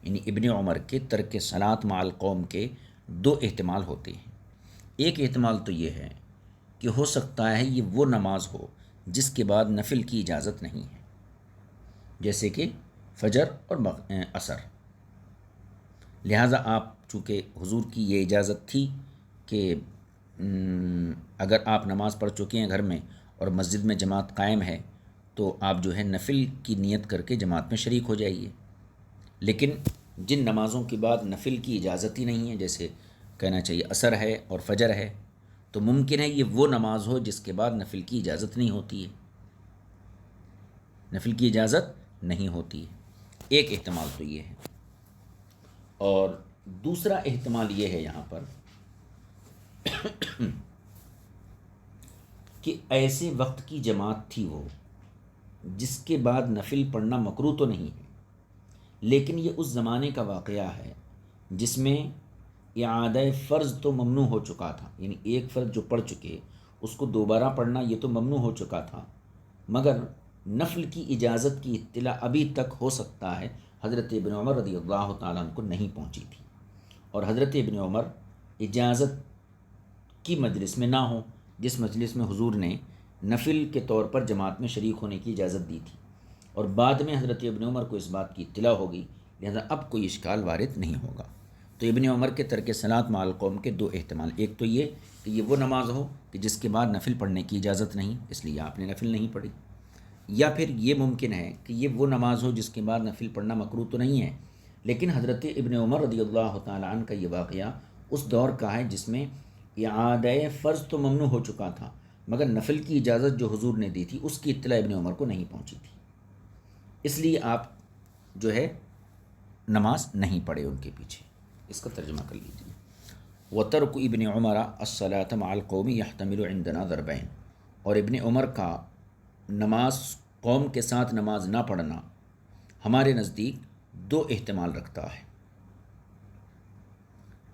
یعنی ابن عمر کے ترک صلاۃ مع القوم کے 2 احتمال ہوتے ہیں۔ ایک احتمال تو یہ ہے کہ ہو سکتا ہے یہ وہ نماز ہو جس کے بعد نفل کی اجازت نہیں ہے، جیسے کہ فجر اور عصر، لہٰذا آپ چونکہ حضور کی یہ اجازت تھی کہ اگر آپ نماز پڑھ چکے ہیں گھر میں اور مسجد میں جماعت قائم ہے تو آپ جو ہے نفل کی نیت کر کے جماعت میں شریک ہو جائیے. لیکن جن نمازوں کے بعد نفل کی اجازت ہی نہیں ہے، جیسے کہنا چاہیے عصر ہے اور فجر ہے، تو ممکن ہے یہ وہ نماز ہو جس کے بعد نفل کی اجازت نہیں ہوتی ہے، نفل کی اجازت نہیں ہوتی ہے. ایک احتمال تو یہ ہے. اور دوسرا احتمال یہ ہے یہاں پر کہ ایسے وقت کی جماعت تھی وہ جس کے بعد نفل پڑھنا مکروہ تو نہیں ہے، لیکن یہ اس زمانے کا واقعہ ہے جس میں اعادہ فرض تو ممنوع ہو چکا تھا، یعنی ایک فرض جو پڑھ چکے اس کو دوبارہ پڑھنا یہ تو ممنوع ہو چکا تھا، مگر نفل کی اجازت کی اطلاع ابھی تک ہو سکتا ہے حضرت ابن عمر رضی اللہ تعالیٰ عنہ کو نہیں پہنچی تھی، اور حضرت ابن عمر اجازت کی مجلس میں نہ ہوں جس مجلس میں حضور نے نفل کے طور پر جماعت میں شریک ہونے کی اجازت دی تھی، اور بعد میں حضرت ابن عمر کو اس بات کی اطلاع ہوگی، لہذا اب کوئی اشکال وارد نہیں ہوگا. تو ابن عمر کے ترک صلاۃ مع القوم کے دو احتمال، ایک تو یہ کہ یہ وہ نماز ہو کہ جس کے بعد نفل پڑھنے کی اجازت نہیں، اس لیے آپ نے نفل نہیں پڑھی، یا پھر یہ ممکن ہے کہ یہ وہ نماز ہو جس کے بعد نفل پڑھنا مکروہ تو نہیں ہے، لیکن حضرت ابن عمر رضی اللہ تعالیٰ عنہ کا یہ واقعہ اس دور کا ہے جس میں اعادہ فرض تو ممنوع ہو چکا تھا، مگر نفل کی اجازت جو حضور نے دی تھی اس کی اطلاع ابن عمر کو نہیں پہنچی تھی، اس لیے آپ جو ہے نماز نہیں پڑھے ان کے پیچھے. اس کا ترجمہ کر لیجیے. وترک ابن عمر الصلاۃ مع القوم يحتمل عندنا ضربین، اور ابن عمر کا نماز قوم کے ساتھ نماز نہ پڑھنا ہمارے نزدیک دو احتمال رکھتا ہے،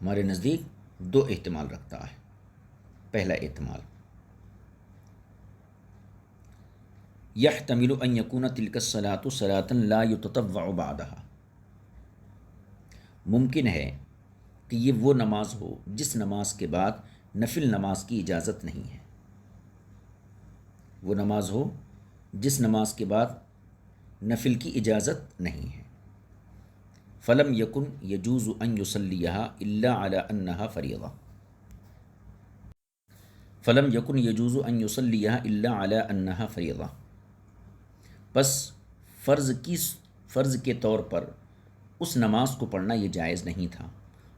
ہمارے نزدیک دو احتمال رکھتا ہے. پہلا احتمال يحتمل ان يكون تلك الصلاة صلاة لا يتطوع بعدها، ممکن ہے کہ یہ وہ نماز ہو جس نماز کے بعد نفل نماز کی اجازت نہیں ہے، وہ نماز ہو جس نماز کے بعد نفل کی اجازت نہیں ہے. فلم یکن یجوز ان یصلیها الا علی انها فریضہ، فلم یکن یجوز ان یصلیها الا علی انها فریضہ، بس فرض کے طور پر اس نماز کو پڑھنا یہ جائز نہیں تھا.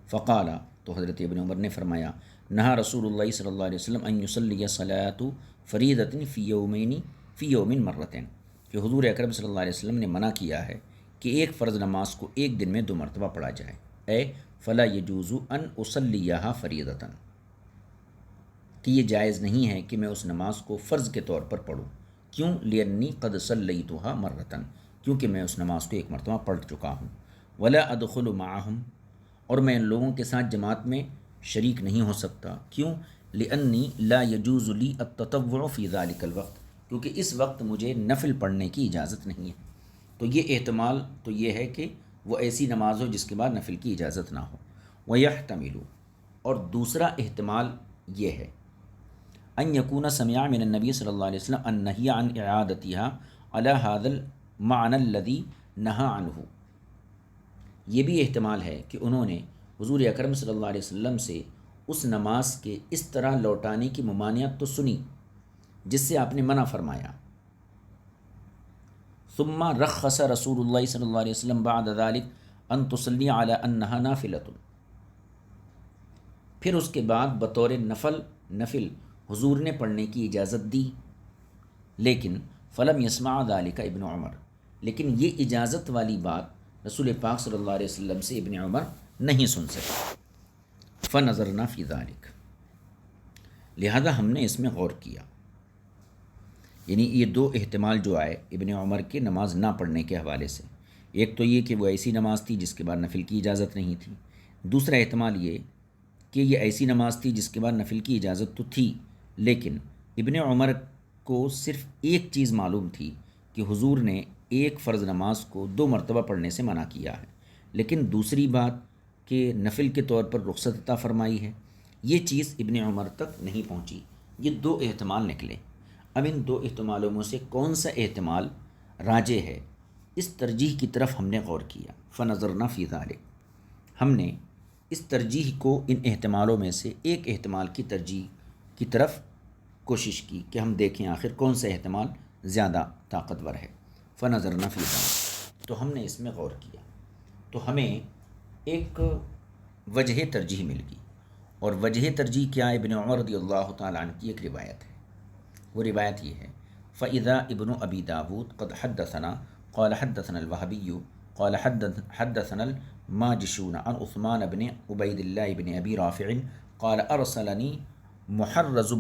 فقال، تو حضرت ابن عمر نے فرمایا، نہا رسول اللہ صلی اللہ علیہ وسلم ان یصلی صلاۃ فریضۃ فی یوم مرتين، کہ حضور اکرم صلی اللہ علیہ وسلم نے منع کیا ہے کہ ایک فرض نماز کو ایک دن میں 2 مرتبہ پڑھا جائے. اے فلا یجوز ان اصلیھا فریضۃ، کہ یہ جائز نہیں ہے کہ میں اس نماز کو فرض کے طور پر پڑھوں. کیوں؟ لانی قد صلیتھا مرتن، کیونکہ میں اس نماز کو ایک مرتبہ پڑھ چکا ہوں. ولا ادخل معہم، اور میں ان لوگوں کے ساتھ جماعت میں شریک نہیں ہو سکتا. کیوں؟ لانی لا یجوز لی التطوع فی ذلک الوقت، کیونکہ اس وقت مجھے نفل پڑھنے کی اجازت نہیں ہے. تو یہ احتمال تو یہ ہے کہ وہ ایسی نماز ہو جس کے بعد نفل کی اجازت نہ ہو. ویحتمل، اور دوسرا احتمال یہ ہے، ان یکون سمع من النبی صلی اللہ علیہ وسلم النہی عن اعادتها علی هذا المعنى الذي نہى عنہ، یہ بھی احتمال ہے کہ انہوں نے حضور اکرم صلی اللہ علیہ وسلم سے اس نماز کے اس طرح لوٹانے کی ممانعت تو سنی جس سے آپ نے منع فرمایا. ثم رخص رسول اللہ صلی اللہ علیہ وسلم بعد ذلك ان تصلی علی انها نافلۃ، پھر اس کے بعد بطور نفل حضور نے پڑھنے کی اجازت دی. لیکن فلم یسمع ذلك ابن عمر، لیکن یہ اجازت والی بات رسول پاک صلی اللہ علیہ وسلم سے ابن عمر نہیں سن سکے. فنظرنا فی ذلک، لہذا ہم نے اس میں غور کیا. یعنی یہ دو احتمال جو آئے ابن عمر کے نماز نہ پڑھنے کے حوالے سے، ایک تو یہ کہ وہ ایسی نماز تھی جس کے بعد نفل کی اجازت نہیں تھی، دوسرا احتمال یہ کہ یہ ایسی نماز تھی جس کے بعد نفل کی اجازت تو تھی، لیکن ابن عمر کو صرف ایک چیز معلوم تھی کہ حضور نے ایک فرض نماز کو 2 مرتبہ پڑھنے سے منع کیا ہے، لیکن دوسری بات کہ نفل کے طور پر رخصت عطا فرمائی ہے، یہ چیز ابن عمر تک نہیں پہنچی. یہ 2 احتمال نکلے. اب ان 2 احتمالوں میں سے کون سا احتمال راجح ہے، اس ترجیح کی طرف ہم نے غور کیا. فنظرنا فی ذلک، ہم نے اس ترجیح کو ان احتمالوں میں سے ایک احتمال کی ترجیح کی طرف کوشش کی کہ ہم دیکھیں آخر کون سا احتمال زیادہ طاقتور ہے. فنظرنا فی ذلک، تو ہم نے اس میں غور کیا تو ہمیں ایک وجہ ترجیح مل گئی. اور وجہ ترجیح کیا؟ ابن عمر رضی اللہ تعالیٰ عنہ کی ایک روایت ہے. وہ روایت یہ ہے: فَإِذَا ابن ابی داود قد حدثنا قال حدثنا الوهبي قال حدثنا الماجشون عن عثمان بن عبید اللہ بن ابی رافع قال ارسلنی محرز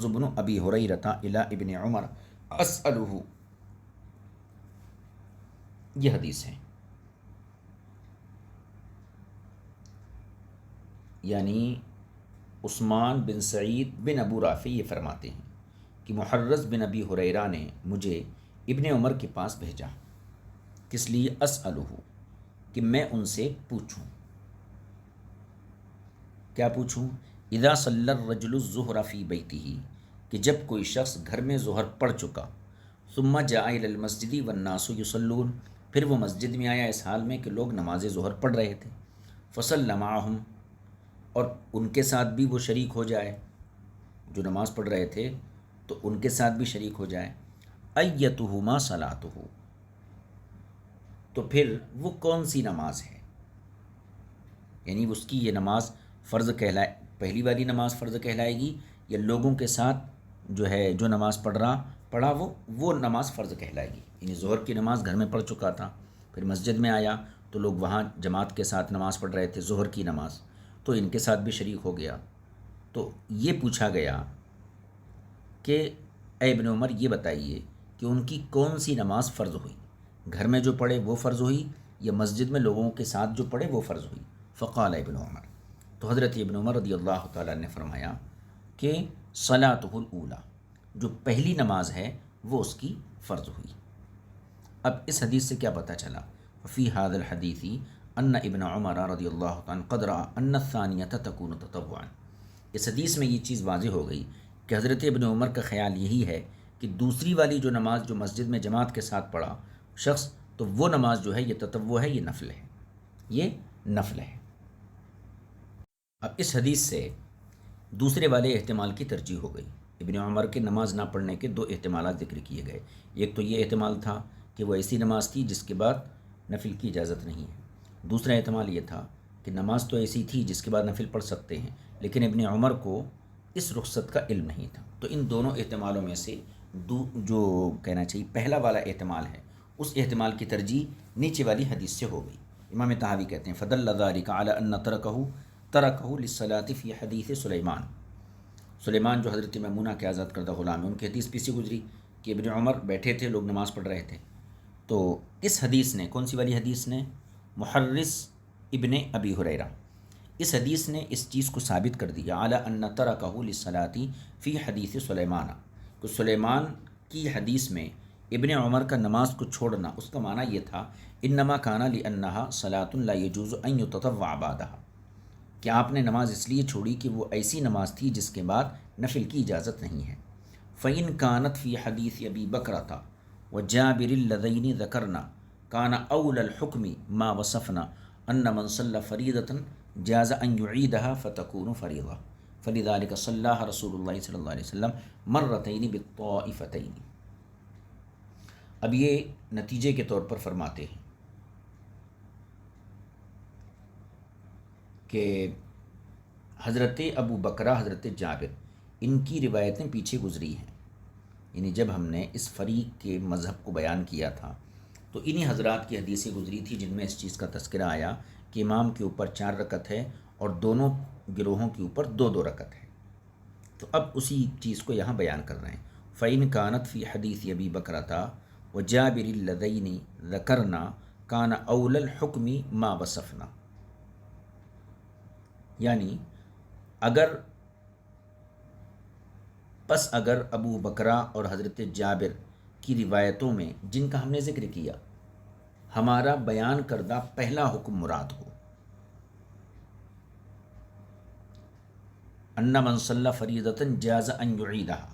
بن ابی ہریرہ الی ابن عمر اسألہ. یہ حدیث ہے، یعنی عثمان بن سعید بن ابو رافع یہ فرماتے ہیں کہ محرز بن ابی ہریرہ نے مجھے ابن عمر کے پاس بھیجا. کس لیے؟ اسألہ، کہ میں ان سے پوچھوں. کیا پوچھوں؟ اذا صلی الرجل الظہر فی بیتہ، کہ جب کوئی شخص گھر میں ظہر پڑھ چکا، ثم جاء الی المسجد والناس یصلون، پھر وہ مسجد میں آیا اس حال میں کہ لوگ نماز ظہر پڑھ رہے تھے، فصلی معہم، اور ان کے ساتھ بھی وہ شریک ہو جائے، جو نماز پڑھ رہے تھے تو ان کے ساتھ بھی شریک ہو جائے. ایتہما صلاتہ، تو پھر وہ کون سی نماز ہے، یعنی اس کی یہ نماز فرض کہلائے، پہلی والی نماز فرض کہلائے گی، یا لوگوں کے ساتھ جو ہے جو نماز پڑھا وہ نماز فرض کہلائے گی. یعنی ظہر کی نماز گھر میں پڑھ چکا تھا، پھر مسجد میں آیا تو لوگ وہاں جماعت کے ساتھ نماز پڑھ رہے تھے ظہر کی نماز، تو ان کے ساتھ بھی شریک ہو گیا. تو یہ پوچھا گیا کہ اے ابن عمر یہ بتائیے کہ ان کی کون سی نماز فرض ہوئی، گھر میں جو پڑھے وہ فرض ہوئی یا مسجد میں لوگوں کے ساتھ جو پڑھے وہ فرض ہوئی. فقال ابن عمر، تو حضرت ابن عمر رضی اللہ تعالیٰ نے فرمایا کہ صلاۃ الاولیٰ، جو پہلی نماز ہے وہ اس کی فرض ہوئی. اب اس حدیث سے کیا پتہ چلا؟ فی هذا الحدیث ان ابن عمر رضی اللہ عنہ قد رأى ان الثانیۃ تکون تطوعا. اس حدیث میں یہ چیز واضح ہو گئی کہ حضرت ابن عمر کا خیال یہی ہے کہ دوسری والی جو نماز جو مسجد میں جماعت کے ساتھ پڑھا شخص، تو وہ نماز جو ہے یہ تطوع ہے، یہ نفل ہے، یہ نفل ہے. اب اس حدیث سے دوسرے والے احتمال کی ترجیح ہو گئی. ابن عمر کے نماز نہ پڑھنے کے دو احتمالات ذکر کیے گئے. ایک تو یہ احتمال تھا کہ وہ ایسی نماز تھی جس کے بعد نفل کی اجازت نہیں ہے. دوسرا احتمال یہ تھا کہ نماز تو ایسی تھی جس کے بعد نفل پڑھ سکتے ہیں، لیکن ابن عمر کو اس رخصت کا علم نہیں تھا. تو ان دونوں احتمالوں میں سے جو کہنا چاہیے پہلا والا احتمال ہے، اس احتمال کی ترجیح نیچے والی حدیث سے ہو گئی. امام طحاوی کہتے ہیں فدل ذلك على ان ترکہ للصلاۃ فی حدیث سلیمان جو حضرت میمونہ کے آزاد کردہ غلام ہیں، ان کی حدیث پیچھے گزری کہ ابن عمر بیٹھے تھے، لوگ نماز پڑھ رہے تھے. تو اس حدیث نے، کون سی والی حدیث نے؟ محرز ابن ابی ہریرہ، اس حدیث نے اس چیز کو ثابت کر دیا علی ان ترکہ للصلاۃ فی حدیث سلیمان، کہ سلیمان کی حدیث میں ابن عمر کا نماز کو چھوڑنا، اس کا معنی یہ تھا انما کان لانھا صلاۃ لا یجوز ان یتطوع بعدها، کہ آپ نے نماز اس لیے چھوڑی کہ وہ ایسی نماز تھی جس کے بعد نفل کی اجازت نہیں ہے. فَإِن كَانَتْ فِي حَدِيثِ أَبِي بَكْرَةَ وَجَابِرِ اللَّذَيْنِ ذَكَرْنَا كَانَ أَوْلَى الْحُكْمِ مَا وَصَفْنَا أَنَّ مَنْ صَلَّى فَرِيضَةً جَازَ أَنْ يُعِيدَهَا فَتَكُونُ فَرِيضَةً فَلِذَلِكَ صَلَّاهَا رسول اللہ صلی اللہ علیہ وسلم مرتين بالطائفتين. اب یہ نتیجے کے طور پر فرماتے ہیں کہ حضرت ابو بکرہ، حضرت جابر، ان کی روایتیں پیچھے گزری ہیں. یعنی جب ہم نے اس فریق کے مذہب کو بیان کیا تھا تو انہی حضرات کی حدیثیں گزری تھی جن میں اس چیز کا تذکرہ آیا کہ امام کے اوپر 4 رکعت ہے اور دونوں گروہوں کے اوپر 2 رکعت ہے. تو اب اسی چیز کو یہاں بیان کر رہے ہیں. فَإِن كَانَتْ فِي حَدِيثِ أَبِي بَكْرَةَ وَجَابِرِ اللَّذَيْنِ ذَكَرْنَا كَانَ أَوْلَى الْحُكْمِ مَا وَصَفْنَا، یعنی اگر ابو بکرہ اور حضرت جابر کی روایتوں میں جن کا ہم نے ذکر کیا ہمارا بیان کردہ پہلا حکم مراد ہو، ان من صلی فریضۃ جاز ان یعیدها،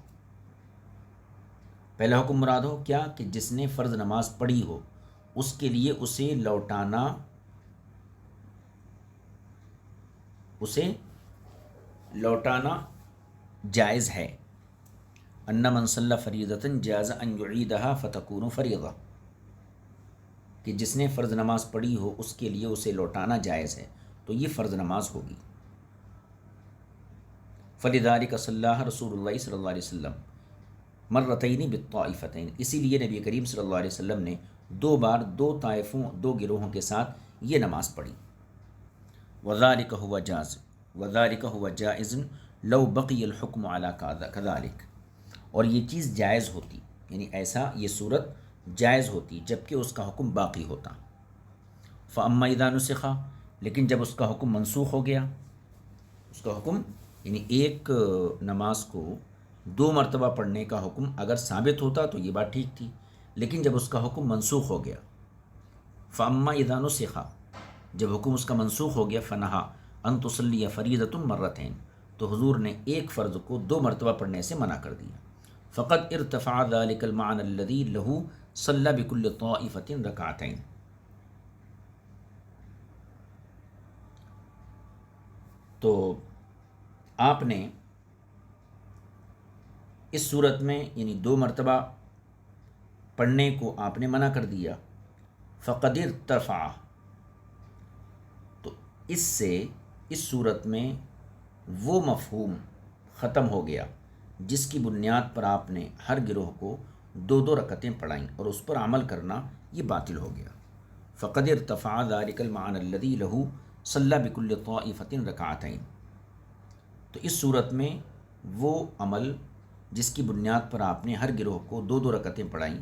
پہلا حکم مراد ہو کیا؟ کہ جس نے فرض نماز پڑھی ہو اس کے لیے اسے لوٹانا اسے لوٹانا جائز ہے. ان من صلی فریضۃ جاز ان یعیدها فتکون فریضہ، کہ جس نے فرض نماز پڑھی ہو اس کے لیے اسے لوٹانا جائز ہے، تو یہ فرض نماز ہوگی. فلذلک صلی رسول اللہ صلی اللہ علیہ وسلم مرتین بالطائفتین، اسی لیے نبی کریم صلی اللہ علیہ وسلم نے دو بار دو طائفوں، دو گروہوں کے ساتھ یہ نماز پڑھی. وذالک ہوا جاز، وذالک ہوا جائز لو بقی الحکم علی کذالک، اور یہ چیز جائز ہوتی، یعنی ایسا یہ صورت جائز ہوتی جبکہ اس کا حکم باقی ہوتا. فاما اذا نسخ، لیکن جب اس کا حکم منسوخ ہو گیا، اس کا حکم یعنی ایک نماز کو دو مرتبہ پڑھنے کا حکم اگر ثابت ہوتا تو یہ بات ٹھیک تھی، لیکن جب اس کا حکم منسوخ ہو گیا، فاما اذا نسخ، جب حکم اس کا منسوخ ہو گیا، فنہا ان تصلی فریضۃ مرتین، تو حضور نے ایک فرض کو دو مرتبہ پڑھنے سے منع کر دیا. فقد ارتفع ذلك المعنى الذي له صلى بكل طائفة ركعتين، تو آپ نے اس صورت میں یعنی دو مرتبہ پڑھنے کو آپ نے منع کر دیا. فقد ارتفع، تو اس سے اس صورت میں وہ مفہوم ختم ہو گیا جس کی بنیاد پر آپ نے ہر گروہ کو دو دو رکعتیں پڑھائیں اور اس پر عمل کرنا یہ باطل ہو گیا. فقد ارتفع ذلك المعنى الذي له صلى بكل طائفة ركعتين، تو اس صورت میں وہ عمل جس کی بنیاد پر آپ نے ہر گروہ کو دو دو رکعتیں پڑھائیں،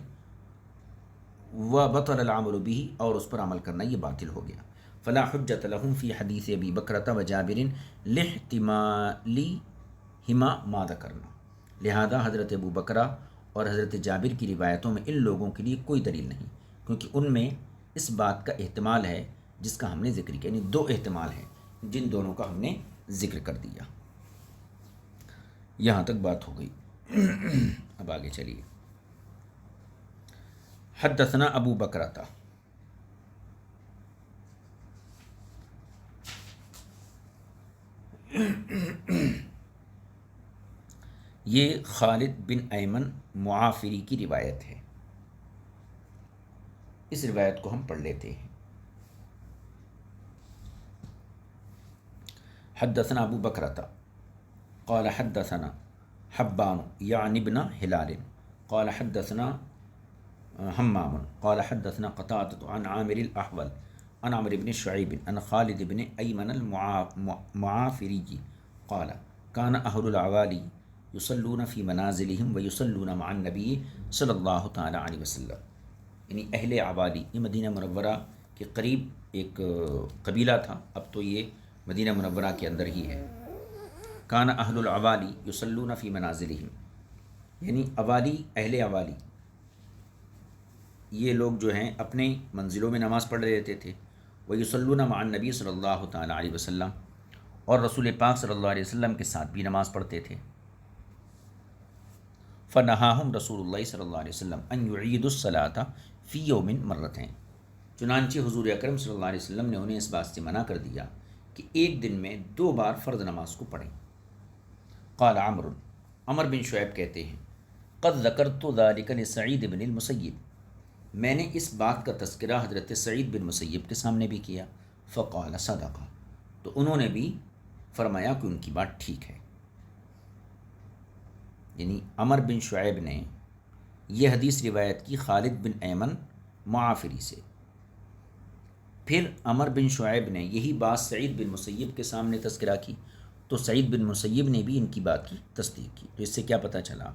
وبطل العمل به، اور اس پر عمل کرنا یہ باطل ہو گیا. فلا حجت لهم في حدیث ابی بکرۃ وجابر لاحتمالهما ما ذکرنا، لہذا حضرت ابو بکرہ اور حضرت جابر کی روایتوں میں ان لوگوں کے لیے کوئی دلیل نہیں، کیونکہ ان میں اس بات کا احتمال ہے جس کا ہم نے ذکر کیا، یعنی دو احتمال ہیں جن دونوں کا ہم نے ذکر کر دیا. یہاں تک بات ہو گئی. اب آگے چلیے. حدثنا ابو بکرۃ، یہ خالد بن ایمن معافری کی روایت ہے. اس روایت کو ہم پڑھ لیتے ہیں. حدثنا ابو بکرۃ قال حدثنا حبان یعنی ابن ہلال قال حدثنا حمام قال حدثنا قتادة عن عامر الأحول عن عمرو بن شعيب عن خالد بن أيمن المعافري قال كان أهل العوالي يصلون في منازلهم ويصلون مع النبي صلی اللہ تعالی علیہ وسلم، یعنی اہل عوالی یہ مدینہ منورہ کے قریب ایک قبیلہ تھا، اب تو یہ مدینہ منورہ کے اندر ہی ہے. کان اہل العوالی یصلون فی منازلہم، یعنی عوالی، اہل عوالی یہ لوگ جو ہیں اپنے منزلوں میں نماز پڑھ لیتے تھے. ویصلون مع النبی صلی اللہ تعالی علیہ وسلم، اور رسول پاک صلی اللہ علیہ وسلم کے ساتھ بھی نماز پڑھتے تھے. فنہاہم رسول اللہ صلی اللہ علیہ وسلم ان یعیدوا الصلاۃ فی یوم مرتین، چنانچہ حضور اکرم صلی اللہ علیہ وسلم نے انہیں اس بات سے منع کر دیا کہ ایک دن میں دو بار فرض نماز کو پڑھیں. قال عمر بن شعیب کہتے ہیں قد ذکرت ذلک لسعید بن المسیب، میں نے اس بات کا تذکرہ حضرت سعید بن مسیب کے سامنے بھی کیا. فقال صدقہ، تو انہوں نے بھی فرمایا کہ ان کی بات ٹھیک ہے. یعنی عمر بن شعیب نے یہ حدیث روایت کی خالد بن ایمن معافری سے. پھر عمر بن شعیب نے یہی بات سعید بن مسیب کے سامنے تذکرہ کی، تو سعید بن مسیب نے بھی ان کی بات کی تصدیق کی. تو اس سے کیا پتہ چلا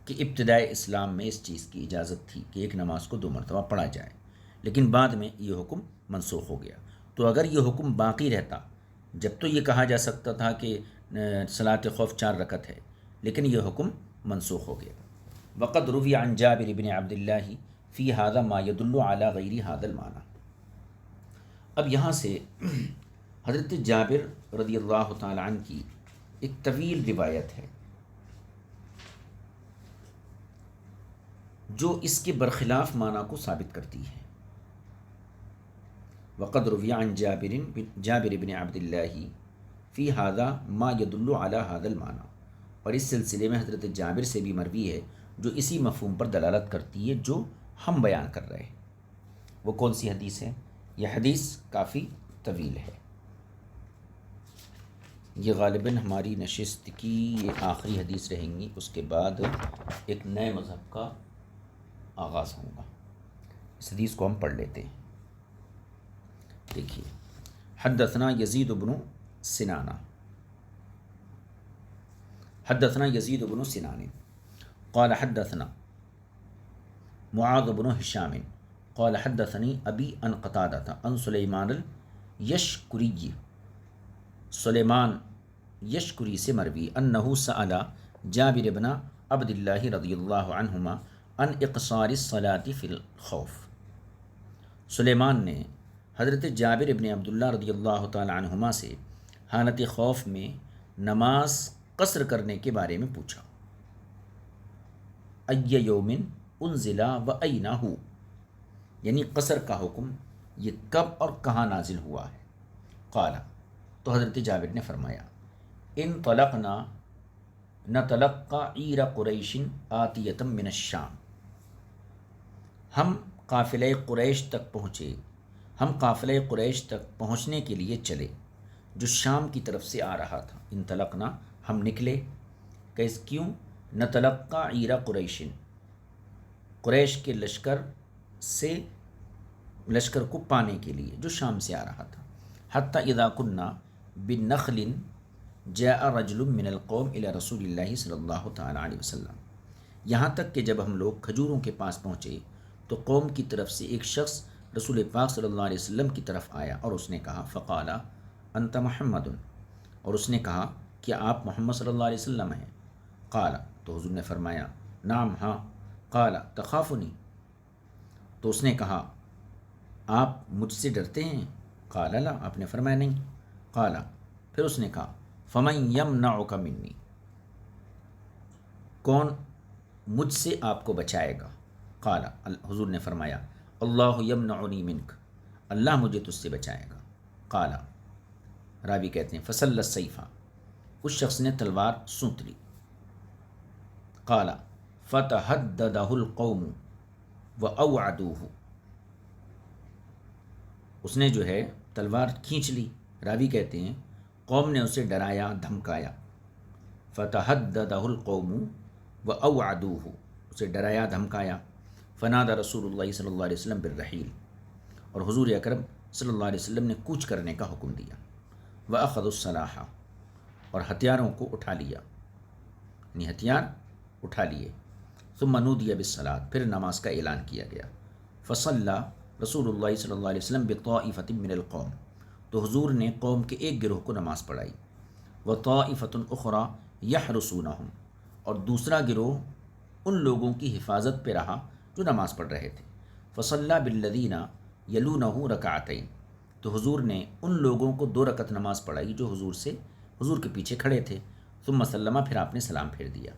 کہ ابتدائے اسلام میں اس چیز کی اجازت تھی کہ ایک نماز کو دو مرتبہ پڑھا جائے، لیکن بعد میں یہ حکم منسوخ ہو گیا. تو اگر یہ حکم باقی رہتا، جب تو یہ کہا جا سکتا تھا کہ صلاۃ خوف 4 رکعت ہے، لیکن یہ حکم منسوخ ہو گیا. وقد روی عن جابر بن عبد اللہ فی ھذا ما يدل علی غیر ھذا المعنی. اب یہاں سے حضرت جابر رضی اللہ تعالی عنہ کی ایک طویل روایت ہے جو اس کے برخلاف معنی کو ثابت کرتی ہے. وقد روی عن جابر بن عبد اللہ فی ہذا ما یدل علی هذا المعنی، اور اس سلسلے میں حضرت جابر سے بھی مروی ہے جو اسی مفہوم پر دلالت کرتی ہے جو ہم بیان کر رہے ہیں۔ وہ کون سی حدیث ہے؟ یہ حدیث کافی طویل ہے، یہ غالباً ہماری نشست کی یہ آخری حدیث رہیں گی، اس کے بعد ایک نئے مذہب کا آغاز ہوگا۔ اس حدیث کو ہم پڑھ لیتے ہیں۔ دیکھیے، حدثنا یزید بن سنان، حدثنا یزید بن سنان قال حدثنا معاذ بن ہشام قال حدثني ابی عن قتادہ عن سلیمان الیشکری، سلیمان یشکری سے مروی انہ سأل جابر بن عبد اللہ رضی اللہ عنہما عن اقصار الصلاة فی الخوف، سلیمان نے حضرت جابر ابن عبداللہ رضی اللہ تعالی عنہما سے حالت خوف میں نماز قصر کرنے کے بارے میں پوچھا۔ ای یوم انزل و اینا ہو، یعنی قصر کا حکم یہ کب اور کہاں نازل ہوا ہے؟ قال، تو حضرت جابر نے فرمایا، انطلقنا نتلقى عیر قریش آتیۃ من الشام، ہم قافلہ قریش تک پہنچے، ہم قافلہ قریش تک پہنچنے کے لیے چلے جو شام کی طرف سے آ رہا تھا۔ انطلقنا، ہم نکلے، کیوں؟ نتلقى عیر قریش، قریش کے لشکر سے، لشکر کو پانے کے لیے جو شام سے آ رہا تھا۔ حتی اذا كنا بنخل جاء رجل من القوم الى رسول اللہ صلی اللہ تعالی علیہ وسلم، یہاں تک کہ جب ہم لوگ کھجوروں کے پاس پہنچے تو قوم کی طرف سے ایک شخص رسول پاک صلی اللہ علیہ وسلم کی طرف آیا اور اس نے کہا، فقال انت محمد، اور اس نے کہا کیا آپ محمد صلی اللہ علیہ وسلم ہیں؟ قال، تو حضور نے فرمایا، نعم، ہاں۔ قال تخافنی، تو اس نے کہا آپ مجھ سے ڈرتے ہیں؟ قال لا، آپ نے فرمایا نہیں۔ قال، پھر اس نے کہا فمن یمنعک منی، کون مجھ سے آپ کو بچائے گا؟ قال، حضور نے فرمایا اللہ یمنعنی منک، اللہ مجھے تجھ سے بچائے گا۔ قال، راوی کہتے ہیں فسل السیف، اس شخص نے تلوار سونت لی۔ قال فتحددہ القوم واوعدوہ، اس نے جو ہے تلوار کھینچ لی، راوی کہتے ہیں قوم نے اسے ڈرایا دھمکایا۔ فتحددہ القوم واوعدوہ، اسے ڈرایا دھمکایا۔ فنادى رسول اللہ صلی اللہ علیہ وسلم بالرحیل، اور حضور اکرم صلی اللہ علیہ وسلم نے کوچ کرنے کا حکم دیا۔ واخذوا السلاح، اور ہتھیاروں کو اٹھا لیا، یعنی ہتھیار اٹھا لیے۔ ثم نودی بالصلاۃ، پھر نماز کا اعلان کیا گیا۔ فصلی رسول اللہ صلی اللہ علیہ وسلم بطائفۃ من القوم، تو حضور نے قوم کے ایک گروہ کو نماز پڑھائی۔ وطائفۃ اخری یحرسونہم، اور دوسرا گروہ ان لوگوں کی حفاظت پہ رہا جو نماز پڑھ رہے تھے۔ فصلی بالذین یلونہ رکعتین، تو حضور نے ان لوگوں کو 2 رکعت نماز پڑھائی جو حضور کے پیچھے کھڑے تھے۔ ثم سلم، پھر آپ نے سلام پھیر دیا۔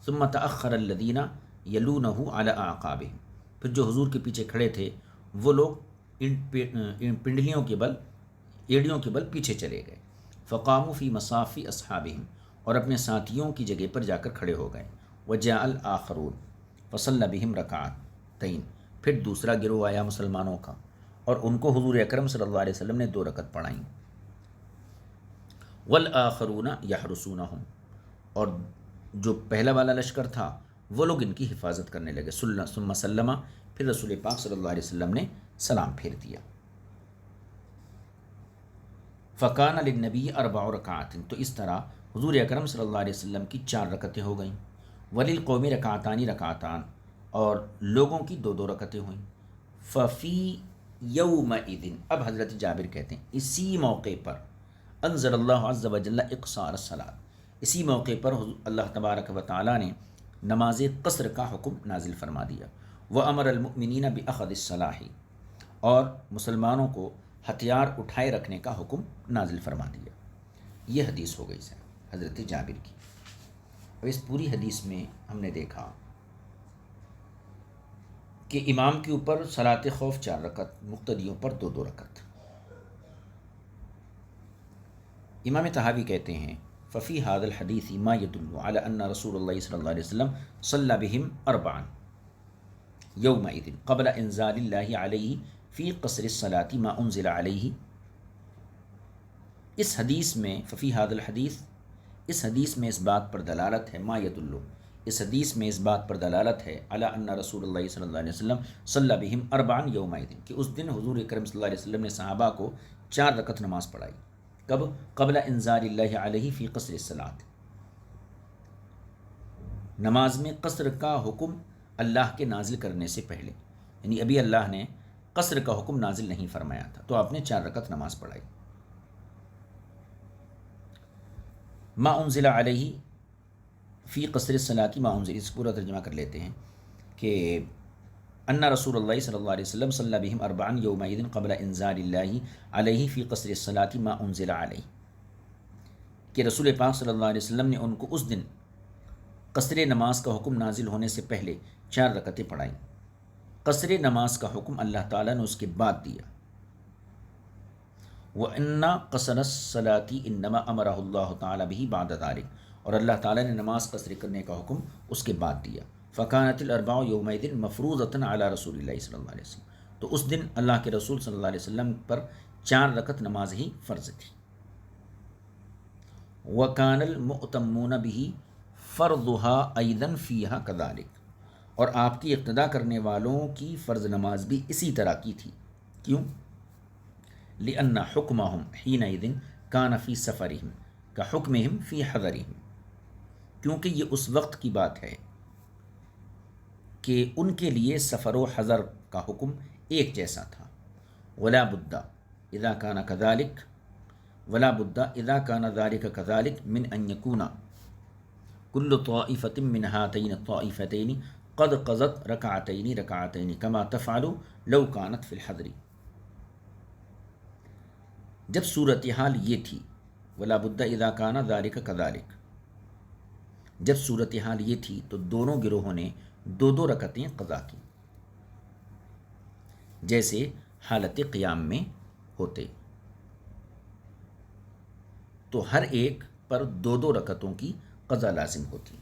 ثم تأخر الذین یلونہ علی اعقابہم، پھر جو حضور کے پیچھے کھڑے تھے وہ لوگ ان پنڈلیوں کے بل، ایڑیوں کے بل پیچھے چلے گئے۔ فقاموا فی مصاف اصحابہم، اور اپنے ساتھیوں کی جگہ پر جا کر کھڑے ہو گئے۔ وجاء الآخرون فصلی بہم رکعتین، پھر دوسرا گروہ آیا مسلمانوں کا اور ان کو حضور اکرم صلی اللہ علیہ وسلم نے 2 رکعت پڑھائیں۔ والآخرون یحرسونہم، اور جو پہلا والا لشکر تھا وہ لوگ ان کی حفاظت کرنے لگے۔ ثم سلم، پھر رسول پاک صلی اللہ علیہ وسلم نے سلام پھیر دیا۔ فکان للنبی 4 رکعات، تو اس طرح حضور اکرم صلی اللہ علیہ وسلم کی 4 رکعتیں ہو گئیں۔ وللقوم رکعتان رکعتان، اور لوگوں کی 2 رکعتیں ہوئیں۔ ففی یومئذ، اب حضرت جابر کہتے ہیں اسی موقع پر انزل اللہ عز وجل اقصار الصلاۃ، اسی موقع پر اللہ تبارک و تعالی نے نماز قصر کا حکم نازل فرما دیا۔ وامر المؤمنین باخذ السلاح، اور مسلمانوں کو ہتھیار اٹھائے رکھنے کا حکم نازل فرما دیا۔ یہ حدیث ہو گئی سر حضرت جابر کی۔ اب اس پوری حدیث میں ہم نے دیکھا کہ امام کے اوپر صلاۃ خوف 4 رکعت، مقتدیوں پر 2 رکعت۔ امام طحاوی کہتے ہیں ففی هذا الحدیث ما يدل على ان رسول اللہ صلی اللہ علیہ وسلم صلی بهم اربعا یومئذ قبل انزال اللہ علیہ فی قصر الصلاۃ ما انزل علیہ. اس حدیث میں ففی هذا الحدیث، اس حدیث میں اس بات پر دلالت ہے، ما یدل، اس حدیث میں اس بات پر دلالت ہے علی ان رسول اللہ صلی اللہ علیہ وسلم صلی بہم اربعا یومئذ، کہ اس دن حضور اکرم صلی اللہ علیہ وسلم نے صحابہ کو 4 رکعت نماز پڑھائی. کب؟ قبل انزال اللہ علیہ فی قصر الصلاۃ، نماز میں قصر کا حکم اللہ کے نازل کرنے سے پہلے، یعنی ابھی اللہ نے قصر کا حکم نازل نہیں فرمایا تھا، تو آپ نے 4 رکعت نماز پڑھائی. ما انزل علیہ فی قصر الصلاۃ ما انزل، اس پورا ترجمہ کر لیتے ہیں کہ ان رسول اللہ صلی اللہ علیہ وسلم صلی بہم اربعا یومئذ قبل انزال اللہ علیہ فی قصر الصلاۃ ما انزل علیہ، کہ رسول پاک صلی اللہ علیہ وسلم نے ان کو اس دن قصر نماز کا حکم نازل ہونے سے پہلے 4 رکعتیں پڑھائیں. قصر نماز کا حکم اللہ تعالیٰ نے اس کے بعد دیا. وَإِنَّ قَصْرَ الصَّلَاةِ إِنَّمَا أَمَرَهُ اللَّهُ تَعَالَى بِهِ بَعْدَ ذَلِكَ، اور اللہ تعالیٰ نے نماز قصر کرنے کا حکم اس کے بعد دیا. فَكَانَتِ الْأَرْبَعُ يَوْمَئِذٍ مَفْرُوضَةً عَلَى رسول اللہ صلی اللہ علیہ وسلم، تو اس دن اللہ کے رسول صلی اللہ علیہ وسلم پر 4 رکعت نماز ہی فرض تھی. وَكَانَ الْمُؤْتَمُّونَ بِهِ فَرْضُهَا أَيْضًا فِيهَا كَذَلِكَ، اور آپ کی اقتداء کرنے والوں کی فرض نماز بھی اسی طرح کی تھی. کیوں؟ لأن حکمہم حینئذ کان فی سفرہم کحکمہم فی حضرہم، کیونکہ یہ اس وقت کی بات ہے کہ ان کے لیے سفر و حضر کا حکم ایک جیسا تھا. ولا بد اذا کان کذالک، ولا بد اذا کان ذلک کذالک من ان یکون کل طائفۃ من ہاتین الطائفتین قد قضت رکعتین رکعتین کما تفعل لو کانت فی الحضر. جب صورتحال یہ تھی، ولا بد اذا کان ذلک کذالک، جب صورتحال یہ تھی تو دونوں گروہوں نے 2 رکعتیں قضا کی، جیسے حالت قیام میں ہوتے، تو ہر ایک پر 2 رکعتوں کی قضا لازم ہوتی.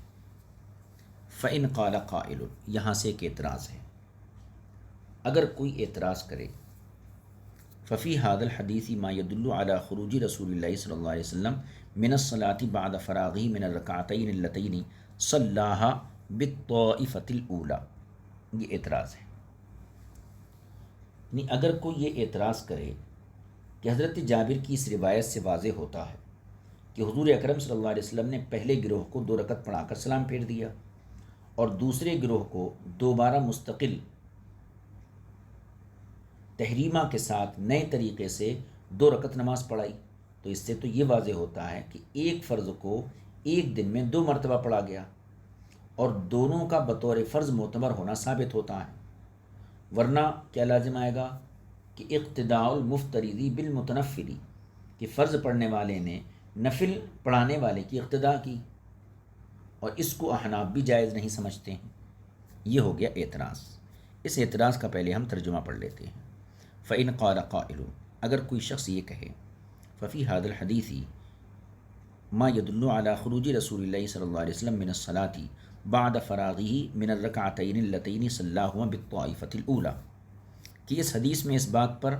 فَإِنْ قَالَ قَائِلٌ، یہاں سے ایک اعتراض ہے، اگر کوئی اعتراض کرے ففی هذا الحدیث ما يدل على خروج رسول اللہ صلی اللہ علیہ وسلم من الصلاة بعد فراغه من الرکعتین اللتین صلاها بالطائفة الاولى، یہ اعتراض ہے. یعنی اگر کوئی یہ اعتراض کرے کہ حضرت جابر کی اس روایت سے واضح ہوتا ہے کہ حضور اکرم صلی اللہ علیہ وسلم نے پہلے گروہ کو 2 رکعت پڑھا کر سلام پھیر دیا اور دوسرے گروہ کو دوبارہ مستقل تحریمہ کے ساتھ نئے طریقے سے 2 رکعت نماز پڑھائی، تو اس سے تو یہ واضح ہوتا ہے کہ ایک فرض کو ایک دن میں 2 مرتبہ پڑھا گیا اور دونوں کا بطور فرض معتبر ہونا ثابت ہوتا ہے. ورنہ کیا لازم آئے گا کہ اقتداء المفترضی بالمتنفلی، کہ فرض پڑھنے والے نے نفل پڑھانے والے کی اقتداء کی، اور اس کو احناف بھی جائز نہیں سمجھتے ہیں. یہ ہو گیا اعتراض. اس اعتراض کا پہلے ہم ترجمہ پڑھ لیتے ہیں. فَإِنْ قَالَ قَائِلٌ، اگر کوئی شخص یہ کہے ففی هذا الحدیث ما يدل على خروج رسول اللہ صلی اللہ علیہ وسلم من الصلاة بعد فراغه من الرکعتین اللتین صلاهما بالطائفة الاولى، کہ اس حدیث میں اس بات پر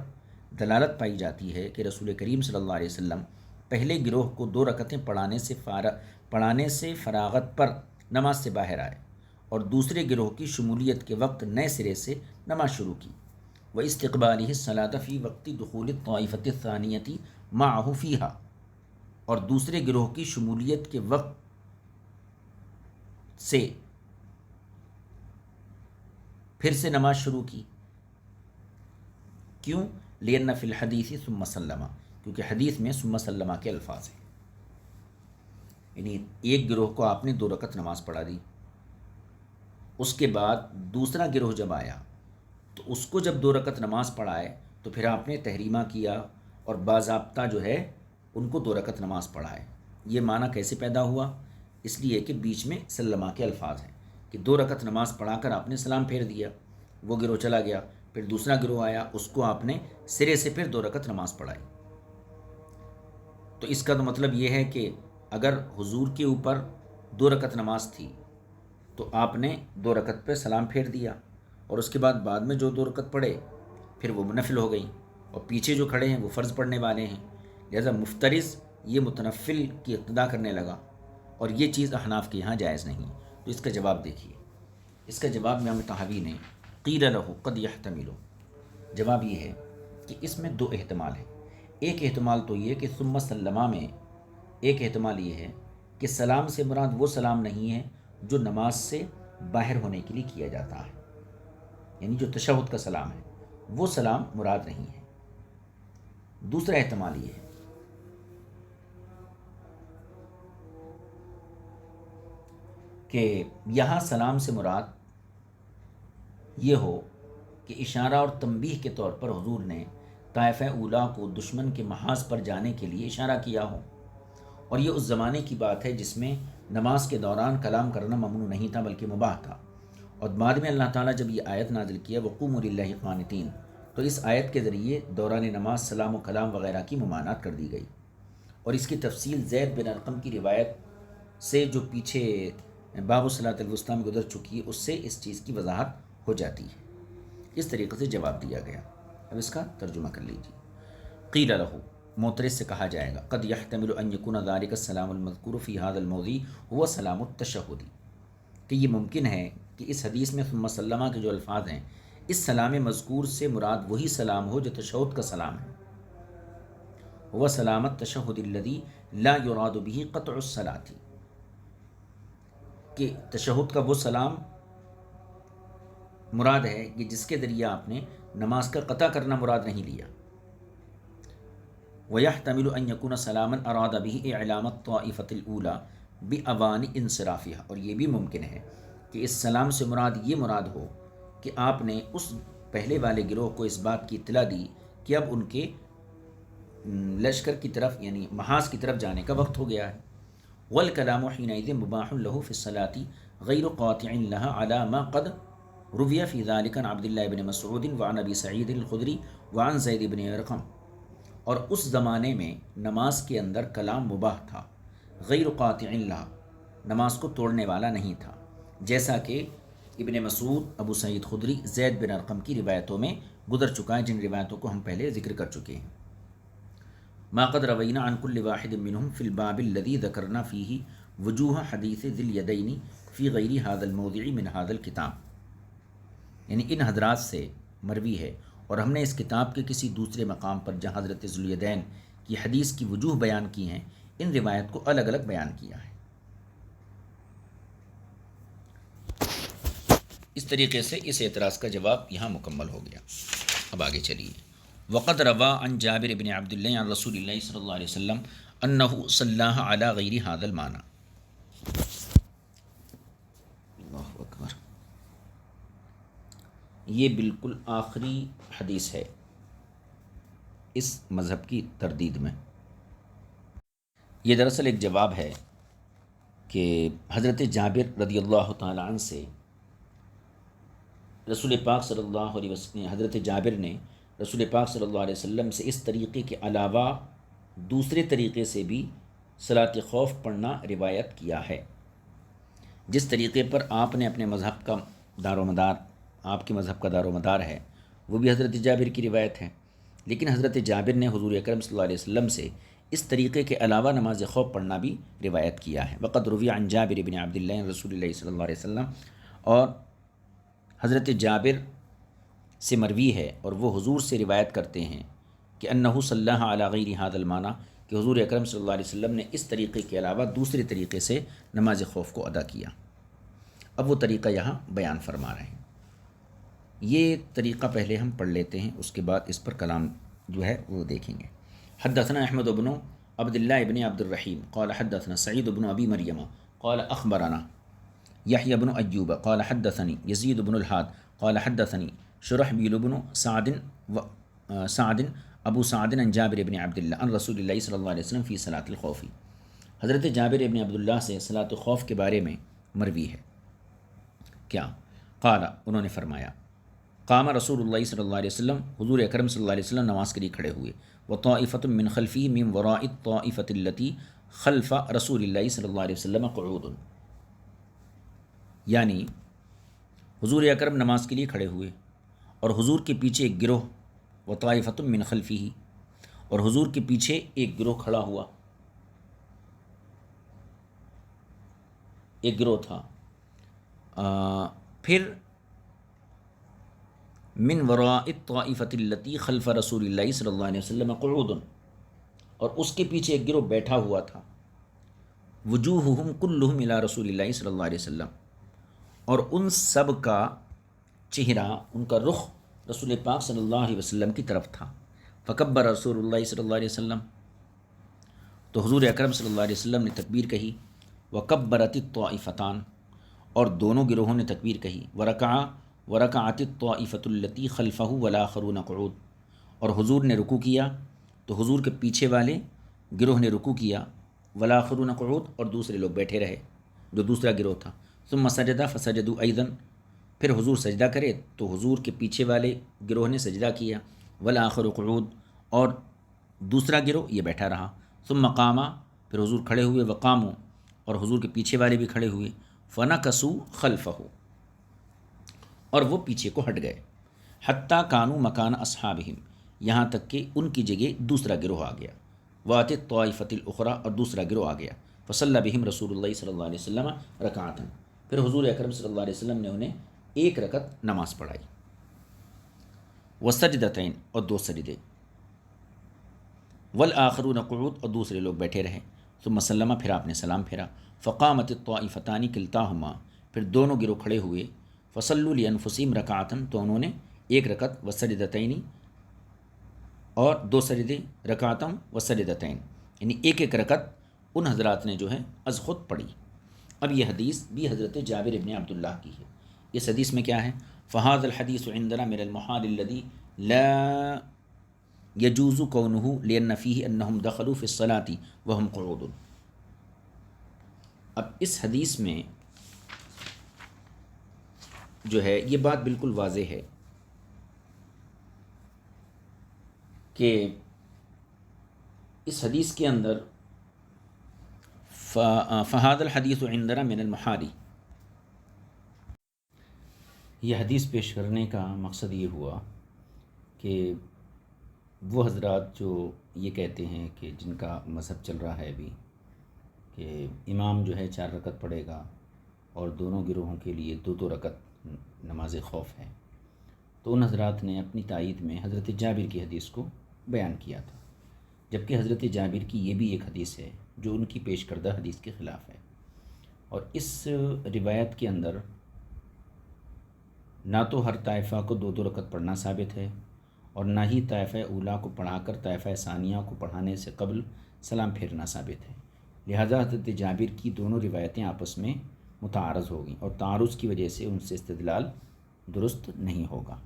دلالت پائی جاتی ہے کہ رسول کریم صلی اللہ علیہ وسلم پہلے گروہ کو 2 رکعتیں پڑھانے سے فراغت پر نماز سے باہر آئے اور دوسرے گروہ کی شمولیت کے وقت نئے سرے سے نماز شروع کی. وَإِسْتِقْبَالِهِ الصَّلَاةَ فِي وَقْتِ دُخُولِ الطَّائِفَةِ الثَّانِيَةِ مَعَهُ فِيهَا، اور دوسرے گروہ کی شمولیت کے وقت سے پھر سے نماز شروع کی. کیوں؟ لِأَنَّ فِي الْحَدِيثِ ثُمَّ سَلَّمَ، کیونکہ حدیث میں ثُمَّ سَلَّمَ کے الفاظ ہیں. یعنی ایک گروہ کو آپ نے 2 رکعت نماز پڑھا دی، اس کے بعد دوسرا گروہ جب آیا تو اس کو جب 2 رکعت نماز پڑھائے تو پھر آپ نے تحریمہ کیا اور باضابطہ جو ہے ان کو 2 رکعت نماز پڑھائے. یہ معنی کیسے پیدا ہوا؟ اس لیے کہ بیچ میں سلمہ کے الفاظ ہیں کہ 2 رکعت نماز پڑھا کر آپ نے سلام پھیر دیا، وہ گروہ چلا گیا، پھر دوسرا گروہ آیا، اس کو آپ نے سرے سے پھر 2 رکعت نماز پڑھائی. تو اس کا تو مطلب یہ ہے کہ اگر حضور کے اوپر 2 رکعت نماز تھی تو آپ نے 2 رکعت پہ سلام پھیر دیا، اور اس کے بعد میں جو 2 رکعت پڑھے پھر وہ منفل ہو گئی، اور پیچھے جو کھڑے ہیں وہ فرض پڑھنے والے ہیں، لہذا مفترض یہ متنفل کی اقتدا کرنے لگا، اور یہ چیز احناف کے یہاں جائز نہیں۔ تو اس کا جواب دیکھیے، اس کا جواب امام طحاوی نے قیل لہ قد یحتمل، جواب یہ ہے کہ اس میں 2 احتمال ہیں۔ ایک احتمال تو یہ کہ ثم سلمہ میں ایک احتمال یہ ہے کہ سلام سے مراد وہ سلام نہیں ہے جو نماز سے باہر ہونے کے لیے کیا جاتا ہے، یعنی جو تشہد کا سلام ہے وہ سلام مراد نہیں ہے۔ دوسرا احتمال یہ ہے کہ یہاں سلام سے مراد یہ ہو کہ اشارہ اور تنبیہ کے طور پر حضور نے طائفہ اولیٰ کو دشمن کے محاذ پر جانے کے لیے اشارہ کیا ہو، اور یہ اس زمانے کی بات ہے جس میں نماز کے دوران کلام کرنا ممنوع نہیں تھا بلکہ مباح تھا، اور بعد میں اللہ تعالیٰ جب یہ آیت نازل کیا وقوموا للہ قانتین، تو اس آیت کے ذریعے دوران نماز سلام و کلام وغیرہ کی ممانعت کر دی گئی، اور اس کی تفصیل زید بن ارقم کی روایت سے جو پیچھے باب الصلاۃ الوسطیٰ میں گزر چکی ہے اس سے اس چیز کی وضاحت ہو جاتی ہے۔ اس طریقے سے جواب دیا گیا۔ اب اس کا ترجمہ کر لیجیے۔ قیل لہ، معترض سے کہا جائے گا، قد یحتمل ان یکون ذلک السلام المذکور فی ھذا الموضع هو سلام التشہد، کہ یہ ممکن ہے کہ اس حدیث میں ثم سلمہ کے جو الفاظ ہیں اس سلام مذکور سے مراد وہی سلام ہو جو تشہد کا سلام ہے، هو سلام التشہد الذی لا یراد به قطع الصلاۃ، کہ تشہد کا وہ سلام مراد ہے کہ جس کے ذریعے آپ نے نماز کا قطع کرنا مراد نہیں لیا۔ وَيَحْتَمِلُ أَن يَكُونَ سَلَامًا أَرَادَ بِهِ إِعْلَامَ الطَّائِفَةِ الْأُولَى بِأَوَانِ انصرافها، اور یہ بھی ممکن ہے کہ اس سلام سے مراد یہ مراد ہو کہ آپ نے اس پہلے والے گروہ کو اس بات کی اطلاع دی کہ اب ان کے لشکر کی طرف یعنی محاذ کی طرف جانے کا وقت ہو گیا ہے۔ وَالْكَلَامُ حِينَئِذٍ مُبَاحٌ لَهُ فِي الصَّلَاةِ غَيْرُ قَاطِعٍ لَهَا عَلَى مَا قَدْ روی فی ذلک عن عبد اللہ بن مسعود وعن ابی سعید الخدری وعن زید بن ارقم، اور اس زمانے میں نماز کے اندر کلام مباح تھا، غیر قاطع لہا، نماز کو توڑنے والا نہیں تھا، جیسا کہ ابن مسعود، ابو سعید خدری، زید بن ارقم کی روایتوں میں گزر چکا ہے، جن روایتوں کو ہم پہلے ذکر کر چکے ہیں۔ ما قد روینا عن کل واحد منهم فی الباب الذی ذکرنا فیہ وجوہ حدیث ذی الیدین فی غیر ھذا الموضع من ھذا الکتاب، یعنی ان حضرات سے مروی ہے، اور ہم نے اس کتاب کے کسی دوسرے مقام پر جہاں حضرت ذوالیدین کی حدیث کی وجوہ بیان کی ہیں ان روایت کو الگ الگ بیان کیا ہے۔ اس طریقے سے اس اعتراض کا جواب یہاں مکمل ہو گیا۔ اب آگے چلیے۔ وقد روا عن جابر بن عبد اللہ عن رسول اللہ صلی اللہ علیہ وسلم انہ صلی علی غیر ھذا المعنی، اللہ اکبر، یہ بالکل آخری حدیث ہے اس مذہب کی تردید میں۔ یہ دراصل ایک جواب ہے کہ حضرت جابر رضی اللہ تعالی عنہ سے رسول پاک صلی اللہ علیہ وسلم، حضرت جابر نے رسول پاک صلی اللہ علیہ وسلم سے اس طریقے کے علاوہ دوسرے طریقے سے بھی صلاۃ خوف پڑھنا روایت کیا ہے۔ جس طریقے پر آپ نے اپنے مذہب کا دار و مدار، آپ کے مذہب کا دار و مدار ہے، وہ بھی حضرت جابر کی روایت ہے، لیکن حضرت جابر نے حضور اکرم صلی اللہ علیہ وسلم سے اس طریقے کے علاوہ نماز خوف پڑھنا بھی روایت کیا ہے۔ وقد روی عن جابر بن عبد اللہ رسول اللہ صلی اللہ علیہ وسلم، اور حضرت جابر سے مروی ہے اور وہ حضور سے روایت کرتے ہیں کہ انہ صلی علی غیر ھذا المعنی، کہ حضور اکرم صلی اللہ علیہ وسلم نے اس طریقے کے علاوہ دوسرے طریقے سے نماز خوف کو ادا کیا۔ اب وہ طریقہ یہاں بیان فرما رہے ہیں۔ یہ طریقہ پہلے ہم پڑھ لیتے ہیں، اس کے بعد اس پر کلام جو ہے وہ دیکھیں گے۔ حدثنا احمد بن عبد اللہ بن عبد الرحیم قال حدثنا سعید بن ابی مریم قال اخبرنا یحیی بن ایوب قال حدثنی یزید بن الحاد قال حدثنی شرحبیل بن سعد ابو سعد عن جابر بن عبد اللہ عن رسول اللہ صلی اللہ علیہ وسلم فی صلاۃ الخوف، حضرت جابر بن عبداللہ سے صلاۃ خوف کے بارے میں مروی ہے۔ کیا قال، انہوں نے فرمایا، قام رسول اللہ صلی اللہ علیہ وسلم، حضور اکرم صلی اللہ علیہ وسلم نماز کے لیے کھڑے ہوئے، وطائفۃ من خلفی من وراء الطائفۃ التی خلف رسول اللہ صلی اللہ علیہ وسلم قعود، یعنی حضور اکرم نماز کے لیے کھڑے ہوئے اور حضور کے پیچھے ایک گروہ، وطائفۃ من خلفی، اور حضور کے پیچھے ایک گروہ کھڑا ہوا، ایک گروہ تھا۔ پھر من وراء الطائفۃ التی خلف رسول اللہ صلی اللہ علیہ وسلم قعود، اور اس کے پیچھے ایک گروہ بیٹھا ہوا تھا، وجوہہم کلہم الی رسول اللہ صلی اللہ علیہ وسلم، اور ان سب کا چہرہ، ان کا رخ رسول پاک صلی اللہ علیہ وسلم کی طرف تھا۔ فکبر رسول اللہ صلی اللہ علیہ وسلم، تو حضور اکرم صلی اللہ علیہ وسلم نے تکبیر کہی، وکبرت الطائفتان، اور دونوں گروہوں نے تکبیر کہی، ورکعت الطائفۃ التی خلفہ والآخرون قعود، اور حضور نے رکوع کیا تو حضور کے پیچھے والے گروہ نے رکوع کیا، والآخرون قعود، اور دوسرے لوگ بیٹھے رہے جو دوسرا گروہ تھا، ثم سجد فسجدوا ایضا، پھر حضور سجدہ کرے تو حضور کے پیچھے والے گروہ نے سجدہ کیا، والآخر قعود، اور دوسرا گروہ یہ بیٹھا رہا، ثم قام، پھر حضور کھڑے ہوئے، وقاموا، اور حضور کے پیچھے والے بھی کھڑے ہوئے، فنکسوا خلفہ، اور وہ پیچھے کو ہٹ گئے، حتیٰ کانوا مکان اصحابہم، یہاں تک کہ ان کی جگہ دوسرا گروہ آ گیا، واتت الطائفۃ الاخری، اور دوسرا گروہ آ گیا، فصلی بہم رسول اللہ صلی اللہ علیہ وسلم رکعۃ، پھر حضور اکرم صلی اللہ علیہ وسلم نے انہیں ایک رکعت نماز پڑھائی، وسجدتین، اور دو سجدے، والآخرون قعود، اور دوسرے لوگ بیٹھے رہے، ثم سلم، پھر آپ نے سلام پھیرا، فقامت الطائفتان کلتاہما، پھر دونوں گروہ کھڑے ہوئے، فصلوا لانفسہم رکعۃ، تو انہوں نے ایک رکعت، وسجدتین، اور دو سجدے، رکعتم وسجدتین، یعنی ایک ایک رکعت ان حضرات نے جو ہے از خود پڑھی۔ اب یہ حدیث بھی حضرت جابر ابن عبداللہ کی ہے۔ اس حدیث میں کیا ہے؟ فہذا الحدیث عندنا من المحال الذي لا يجوز كونه لأن فيه أنهم دخلوا في الصلاة وهم قعود۔ اب اس حدیث میں جو ہے یہ بات بالکل واضح ہے کہ اس حدیث کے اندر فہذا الحدیث عندنا من المحال، یہ حدیث پیش کرنے کا مقصد یہ ہوا کہ وہ حضرات جو یہ کہتے ہیں کہ جن کا مذہب چل رہا ہے ابھی کہ امام جو ہے 4 رکعت پڑھے گا اور دونوں گروہوں کے لیے 2 رکعت نماز خوف ہے، تو ان حضرات نے اپنی تائید میں حضرت جابر کی حدیث کو بیان کیا تھا، جبکہ حضرت جابر کی یہ بھی ایک حدیث ہے جو ان کی پیش کردہ حدیث کے خلاف ہے، اور اس روایت کے اندر نہ تو ہر طائفہ کو 2 رکعت پڑھنا ثابت ہے، اور نہ ہی طائفہ اولیٰ کو پڑھا کر طائفہ ثانیہ کو پڑھانے سے قبل سلام پھیرنا ثابت ہے، لہذا حضرت جابر کی دونوں روایتیں آپس میں متعارض ہوگی، اور تعارض کی وجہ سے ان سے استدلال درست نہیں ہوگا۔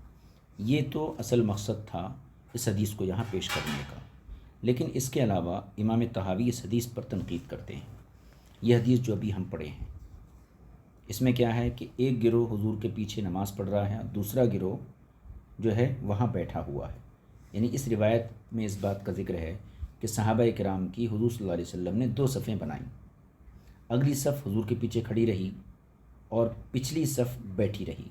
یہ تو اصل مقصد تھا اس حدیث کو یہاں پیش کرنے کا، لیکن اس کے علاوہ امام طحاوی اس حدیث پر تنقید کرتے ہیں۔ یہ حدیث جو ابھی ہم پڑھے ہیں اس میں کیا ہے کہ ایک گروہ حضور کے پیچھے نماز پڑھ رہا ہے، دوسرا گروہ جو ہے وہاں بیٹھا ہوا ہے، یعنی اس روایت میں اس بات کا ذکر ہے کہ صحابہ کرام کی حضور صلی اللہ علیہ وسلم نے 2 صفیں بنائیں، اگلی صف حضور کے پیچھے کھڑی رہی اور پچھلی صف بیٹھی رہی،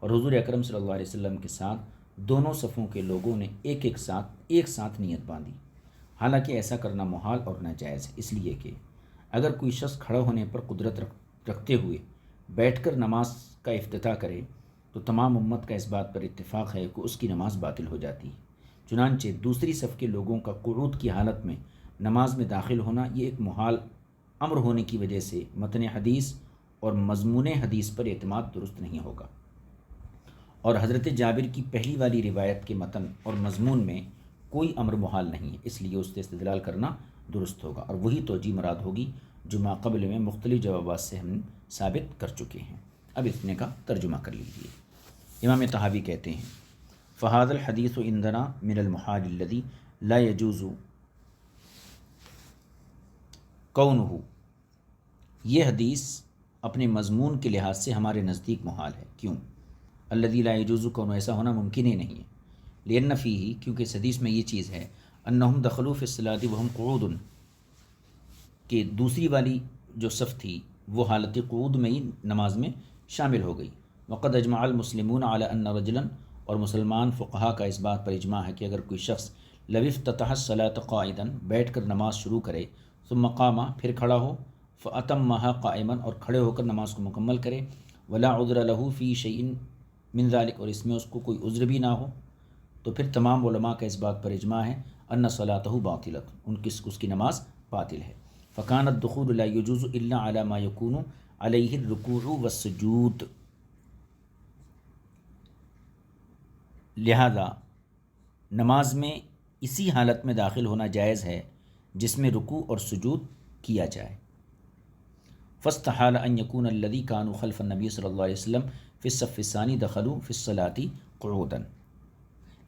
اور حضور اکرم صلی اللہ علیہ وسلم کے ساتھ دونوں صفوں کے لوگوں نے ایک ساتھ نیت باندھی، حالانکہ ایسا کرنا محال اور ناجائز ہے، اس لیے کہ اگر کوئی شخص کھڑا ہونے پر قدرت رکھتے ہوئے بیٹھ کر نماز کا افتتاح کرے تو تمام امت کا اس بات پر اتفاق ہے کہ اس کی نماز باطل ہو جاتی ہے۔ چنانچہ دوسری صف کے لوگوں کا قعود کی حالت میں نماز میں داخل ہونا یہ ایک محال امر ہونے کی وجہ سے متن حدیث اور مضمون حدیث پر اعتماد درست نہیں ہوگا، اور حضرت جابر کی پہلی والی روایت کے متن اور مضمون میں کوئی امر محال نہیں ہے، اس لیے اس سے استدلال کرنا درست ہوگا، اور وہی توجیہ مراد ہوگی جو ماقبل میں مختلف جوابات سے ہم ثابت کر چکے ہیں۔ اب اتنے کا ترجمہ کر لیجیے۔ امام طحاوی کہتے ہیں فہذا الحدیث عندنا من المحال الذی لا يجوز کونہ، یہ حدیث اپنے مضمون کے لحاظ سے ہمارے نزدیک محال ہے، کیوں؟ الذی لا یجوز کون ایسا ہونا ممکن ہی نہیں ہے، لأن فیہ کیونکہ اس حدیث میں یہ چیز ہے، انہم دخلوا فی الصلاۃ وہم قعود کہ دوسری والی جو صف تھی وہ حالت قعود میں ہی نماز میں شامل ہو گئی۔ وقد اجمع المسلمون علی ان رجلا اور مسلمان فقہا کا اس بات پر اجماع ہے کہ اگر کوئی شخص لو افتتح الصلاۃ قائدا بیٹھ کر نماز شروع کرے ثم قام پھر کھڑا ہو فاتمها قائما اور کھڑے ہو کر نماز کو مکمل کرے ولا عذر له فی شیء من ذلك اور اس میں اس کو کوئی عذر بھی نہ ہو، تو پھر تمام علماء کا اس بات پر اجماع ہے ان صلاته باطلۃ اس کی نماز باطل ہے۔ فکان الدخول لا يجوز الا على ما يكون عليه الركوع والسجود، لہذا نماز میں اسی حالت میں داخل ہونا جائز ہے جس میں رکوع اور سجود کیا جائے۔ فاستحال ان يكون الذي كانوا خلف النبي صلی اللہ علیہ وسلم في الصف الثاني دخلوا في الصلاة قعودا،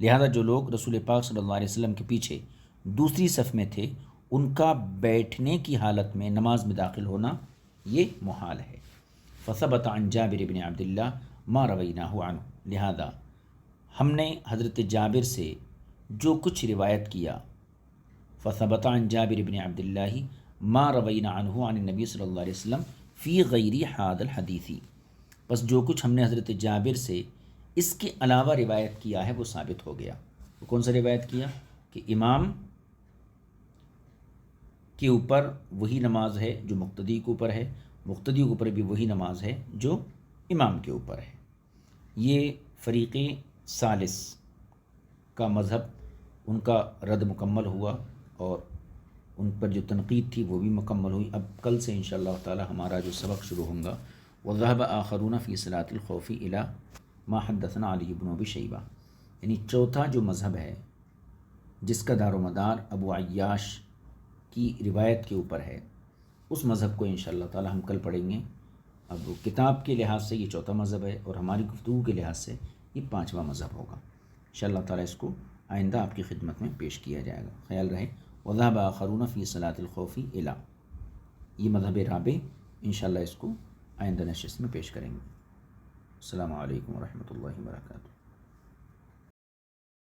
لہذا جو لوگ رسول پاک صلی اللہ علیہ وسلم کے پیچھے دوسری صف میں تھے ان کا بیٹھنے کی حالت میں نماز میں داخل ہونا یہ محال ہے۔ فثبت عن جابر بن عبداللہ ما رویناہ عنہ، لہذا ہم نے حضرت جابر سے جو کچھ روایت کیا، فثبت عن جابر بن عبداللہ ما روینا عنہ عن النبی صلی اللہ علیہ وسلم فی غیر ھذا الحدیث، بس جو کچھ ہم نے حضرت جابر سے اس کے علاوہ روایت کیا ہے وہ ثابت ہو گیا۔ وہ کون سا روایت کیا کہ امام کے اوپر وہی نماز ہے جو مقتدی کے اوپر ہے، مقتدی کے اوپر بھی وہی نماز ہے جو امام کے اوپر ہے۔ یہ فریق ثالث کا مذہب ان کا رد مکمل ہوا اور ان پر جو تنقید تھی وہ بھی مکمل ہوئی۔ اب کل سے انشاءاللہ تعالی ہمارا جو سبق شروع ہوگا وذهب آخرون فی صلاۃ الخوف الی ما حدثنا علی بن ابی شیبہ، یعنی چوتھا جو مذہب ہے جس کا دار و مدار ابو عیاش کی روایت کے اوپر ہے، اس مذہب کو انشاءاللہ تعالی ہم کل پڑھیں گے۔ اب کتاب کے لحاظ سے یہ چوتھا مذہب ہے اور ہماری گفتگو کے لحاظ سے یہ پانچواں مذہب ہوگا۔ انشاءاللہ تعالی اس کو آئندہ آپ کی خدمت میں پیش کیا جائے گا۔ خیال رہے وذهب آخرون فی صلاۃ الخوف الی، یہ مذہب رابع انشاءاللہ اس کو آئندہ نشست میں پیش کریں گے۔ السلام علیکم ورحمۃ اللہ وبرکاتہ۔